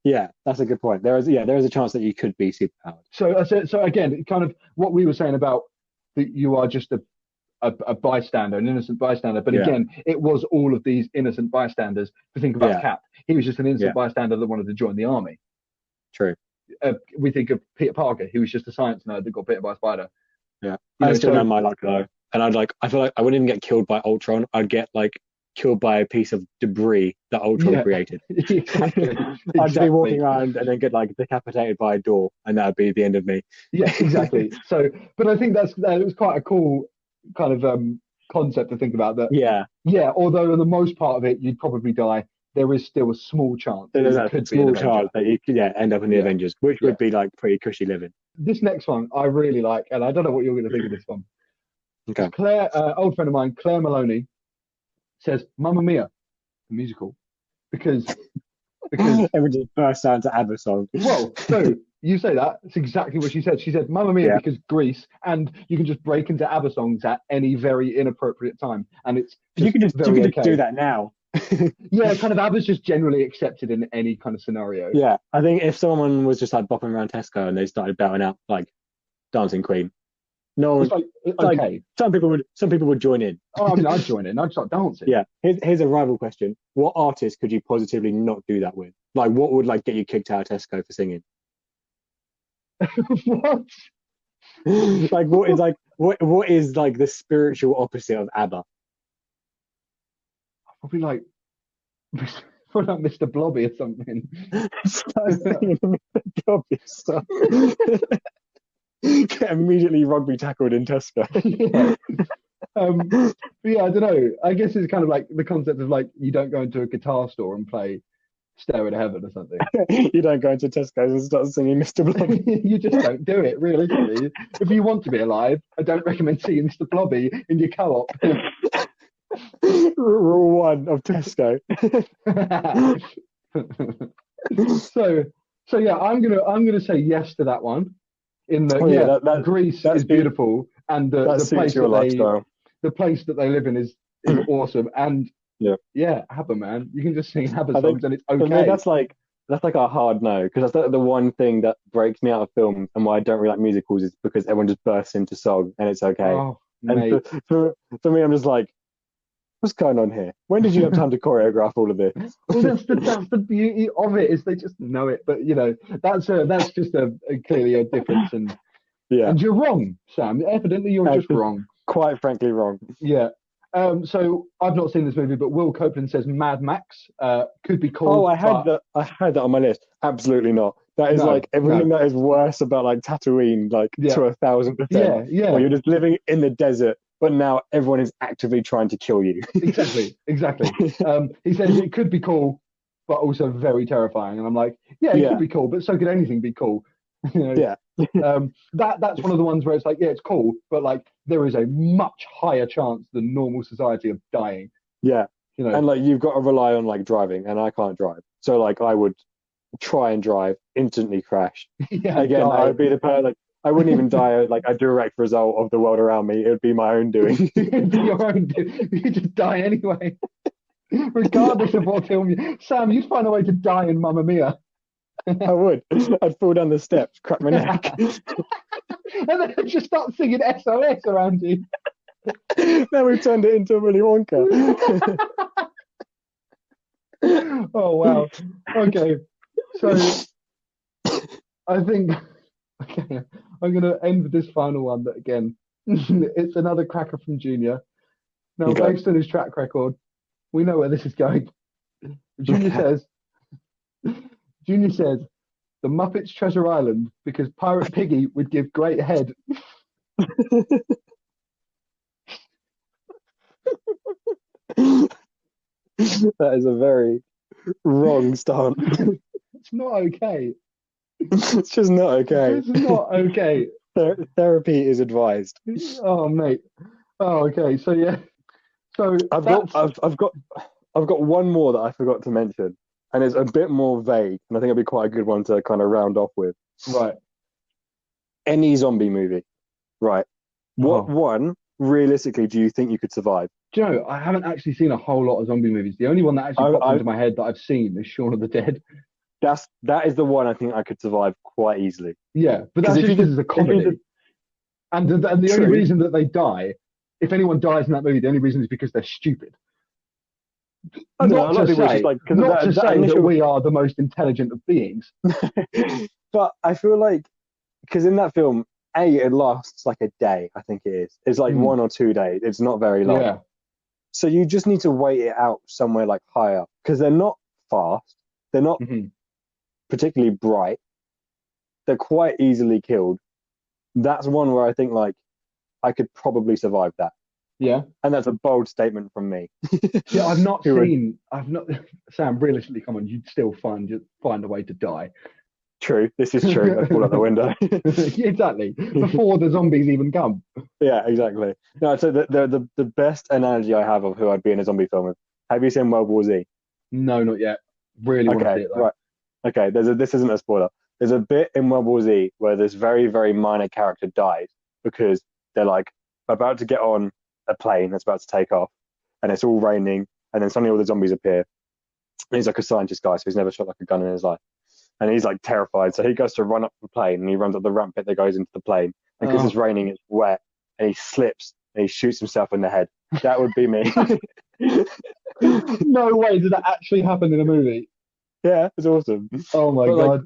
Yeah, that's a good point. There is a chance that you could be superpowered. So again, kind of what we were saying about that you are just a bystander, an innocent bystander. But again, it was all of these innocent bystanders. To think about Cap, he was just an innocent bystander that wanted to join the army. True. We think of Peter Parker, he was just a science nerd that got bitten by a spider. Yeah, I still know my luck though, and I feel like I wouldn't even get killed by Ultron. I'd get like killed by a piece of debris that Ultron created. Exactly. I'd be walking around and then get like decapitated by a door, and that'd be the end of me. Yeah, exactly. So, but I think it was quite a cool kind of concept to think about. That. Yeah. Although on the most part of it, you'd probably die. There is still a small chance. There's a small chance that you could end up in the Avengers, which would be like pretty cushy living. This next one I really like, and I don't know what you're going to think of this one. Okay. Claire, old friend of mine, Claire Maloney, says "Mamma Mia," the musical, because everyone just burst out into ABBA song. Well, no, you say that. It's exactly what she said. She said "Mamma Mia" because Greece, and you can just break into ABBA songs at any very inappropriate time, and it's you can just do that now. Yeah, kind of ABBA's just generally accepted in any kind of scenario. Yeah, I think if someone was just like bopping around Tesco and they started belting out like Dancing Queen, no one. It's okay. Some people would join in. Oh, I mean, I'd join in. I'd start dancing. Yeah. Here's a rival question: what artist could you positively not do that with? Like, what would like get you kicked out of Tesco for singing? What? Like, what is like the spiritual opposite of ABBA? Probably like Mr. Blobby or something. Mr. Blobby stuff. Get immediately rugby tackled in Tesco. But yeah, I don't know. I guess it's kind of like the concept of like you don't go into a guitar store and play Stairway to Heaven or something. You don't go into Tesco's and start singing Mr. Blobby. You just don't do it, realistically. If you want to be alive, I don't recommend singing Mr. Blobby in your co-op. Rule 1 of Tesco. so yeah, I'm gonna say yes to that one. Greece is beautiful, and the place that they live in is awesome, and ABBA, man, you can just sing ABBA songs and it's okay. For me, that's like a hard no, because that's the one thing that breaks me out of film and why I don't really like musicals is because everyone just bursts into song and it's okay. Oh, and for me, I'm just like, what's going on here? When did you have time to choreograph all of this? Well, that's the beauty of it, is they just know it. But you know, that's just clearly a difference. And you're wrong, Sam. Evidently, you're just wrong. Quite frankly, wrong. Yeah. So I've not seen this movie, but Will Copeland says Mad Max could be cool. Oh, I had that on my list. Absolutely not. That is everything that is worse about like Tatooine, like to 1,000%. Yeah. Where you're just living in the desert. But now everyone is actively trying to kill you. Exactly. He says it could be cool, but also very terrifying. And I'm like, it could be cool, but so could anything be cool. You know? That's one of the ones where it's like, it's cool, but like there is a much higher chance than normal society of dying. Yeah. You know? And like you've got to rely on like driving, and I can't drive. So like I would try and drive, instantly crash. Again, I would be the person like, I wouldn't even die like a direct result of the world around me. It would be my own doing. It'd be your own doing. You just die anyway, regardless of what film you. Sam, you'd find a way to die in Mamma Mia. I would. I'd fall down the steps, crack my neck, and then I'd just start singing SOS around you. Now we've turned it into Willy Wonka. Oh wow. Okay, so I think. Okay, I'm going to end with this final one that, again, it's another cracker from Junior. Now, based on his track record, we know where this is going. Junior says, the Muppets Treasure Island, because Pirate Piggy would give great head. That is a very wrong stance. It's not okay. It's just not okay. It's not okay. Therapy is advised. Oh, mate. Oh, okay. So So I've got one more that I forgot to mention, and it's a bit more vague, and I think it'll be quite a good one to kind of round off with. Right. Any zombie movie, right? What one realistically do you think you could survive? Do you know, I haven't actually seen a whole lot of zombie movies. The only one that actually popped into my head that I've seen is Shaun of the Dead. That is the one I think I could survive quite easily. Yeah, but that's just because it's a comedy. And the only reason that they die, if anyone dies in that movie, the only reason is because they're stupid. Not to say that we are the most intelligent of beings. But I feel like, because in that film, it lasts like a day, I think it is. It's like 1 or 2 days. It's not very long. Yeah. So you just need to wait it out somewhere like higher, because they're not fast. They're not particularly bright. They're quite easily killed. That's one where I think like I could probably survive that. Yeah. And that's a bold statement from me. Yeah, Sam, realistically, come on, you'd still find a way to die. True, this is true. I fall out the window. Exactly. Before the zombies even come. Yeah, exactly. No, so the best analogy I have of who I'd be in a zombie film with. Have you seen World War Z? No, not yet. Really want to see it though. Right. Okay, this isn't a spoiler. There's a bit in World War Z where this very, very minor character dies because they're like about to get on a plane that's about to take off, and it's all raining, and then suddenly all the zombies appear. And he's like a scientist guy, so he's never shot like a gun in his life. And he's like terrified, so he goes to run up the plane, and he runs up the ramp pit that goes into the plane. And because it's raining, it's wet, and he slips, and he shoots himself in the head. That would be me. No way did that actually happen in a movie. Yeah, it's awesome. Oh my God. Like,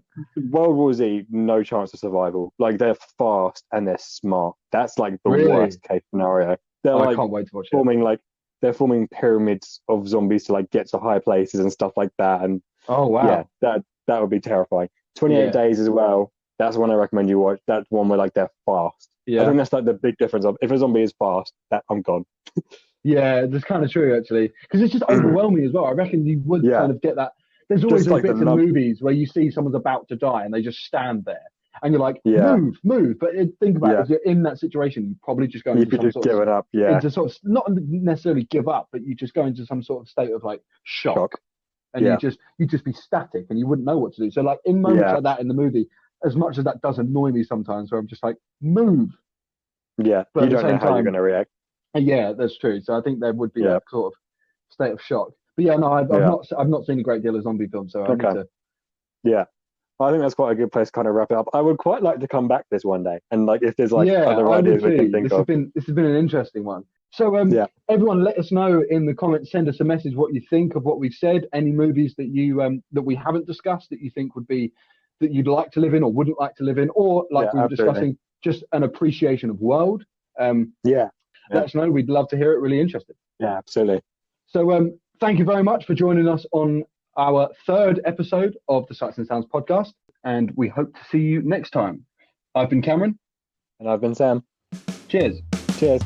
World War Z, no chance of survival. Like, they're fast and they're smart. That's like the worst case scenario. I can't wait to watch it. They're forming pyramids of zombies to like get to high places and stuff like that. And oh wow, yeah, that would be terrifying. 28 Days as well. That's one I recommend you watch. That's one where like they're fast. Yeah, I think that's like the big difference of if a zombie is fast, I'm gone. Yeah, that's kind of true actually, because it's just overwhelming as well. I reckon you would kind of get that. There's always those bits in movies where you see someone's about to die and they just stand there, and you're like, move. But think about it, if you're in that situation, you probably just go into some sort of up, into sort of not necessarily give up, but you just go into some sort of state of like shock. And you just be static and you wouldn't know what to do. So like in moments like that in the movie, as much as that does annoy me sometimes, where I'm just like, move. Yeah, but you don't know how you're going to react. Yeah, that's true. So I think there would be that sort of state of shock. But yeah, no, I've not seen a great deal of zombie films, so I need to. Yeah, I think that's quite a good place to kind of wrap it up. I would quite like to come back this one day, and like if there's like other ideas we can think of. This has been an interesting one. So everyone, let us know in the comments. Send us a message what you think of what we've said. Any movies that you that we haven't discussed that you think would be that you'd like to live in or wouldn't like to live in, or like we were discussing, just an appreciation of world. Let us know. We'd love to hear it. Really interested. Yeah, absolutely. So thank you very much for joining us on our 3rd episode of the Sights and Sounds podcast, and we hope to see you next time. I've been Cameron. And I've been Sam. Cheers. Cheers.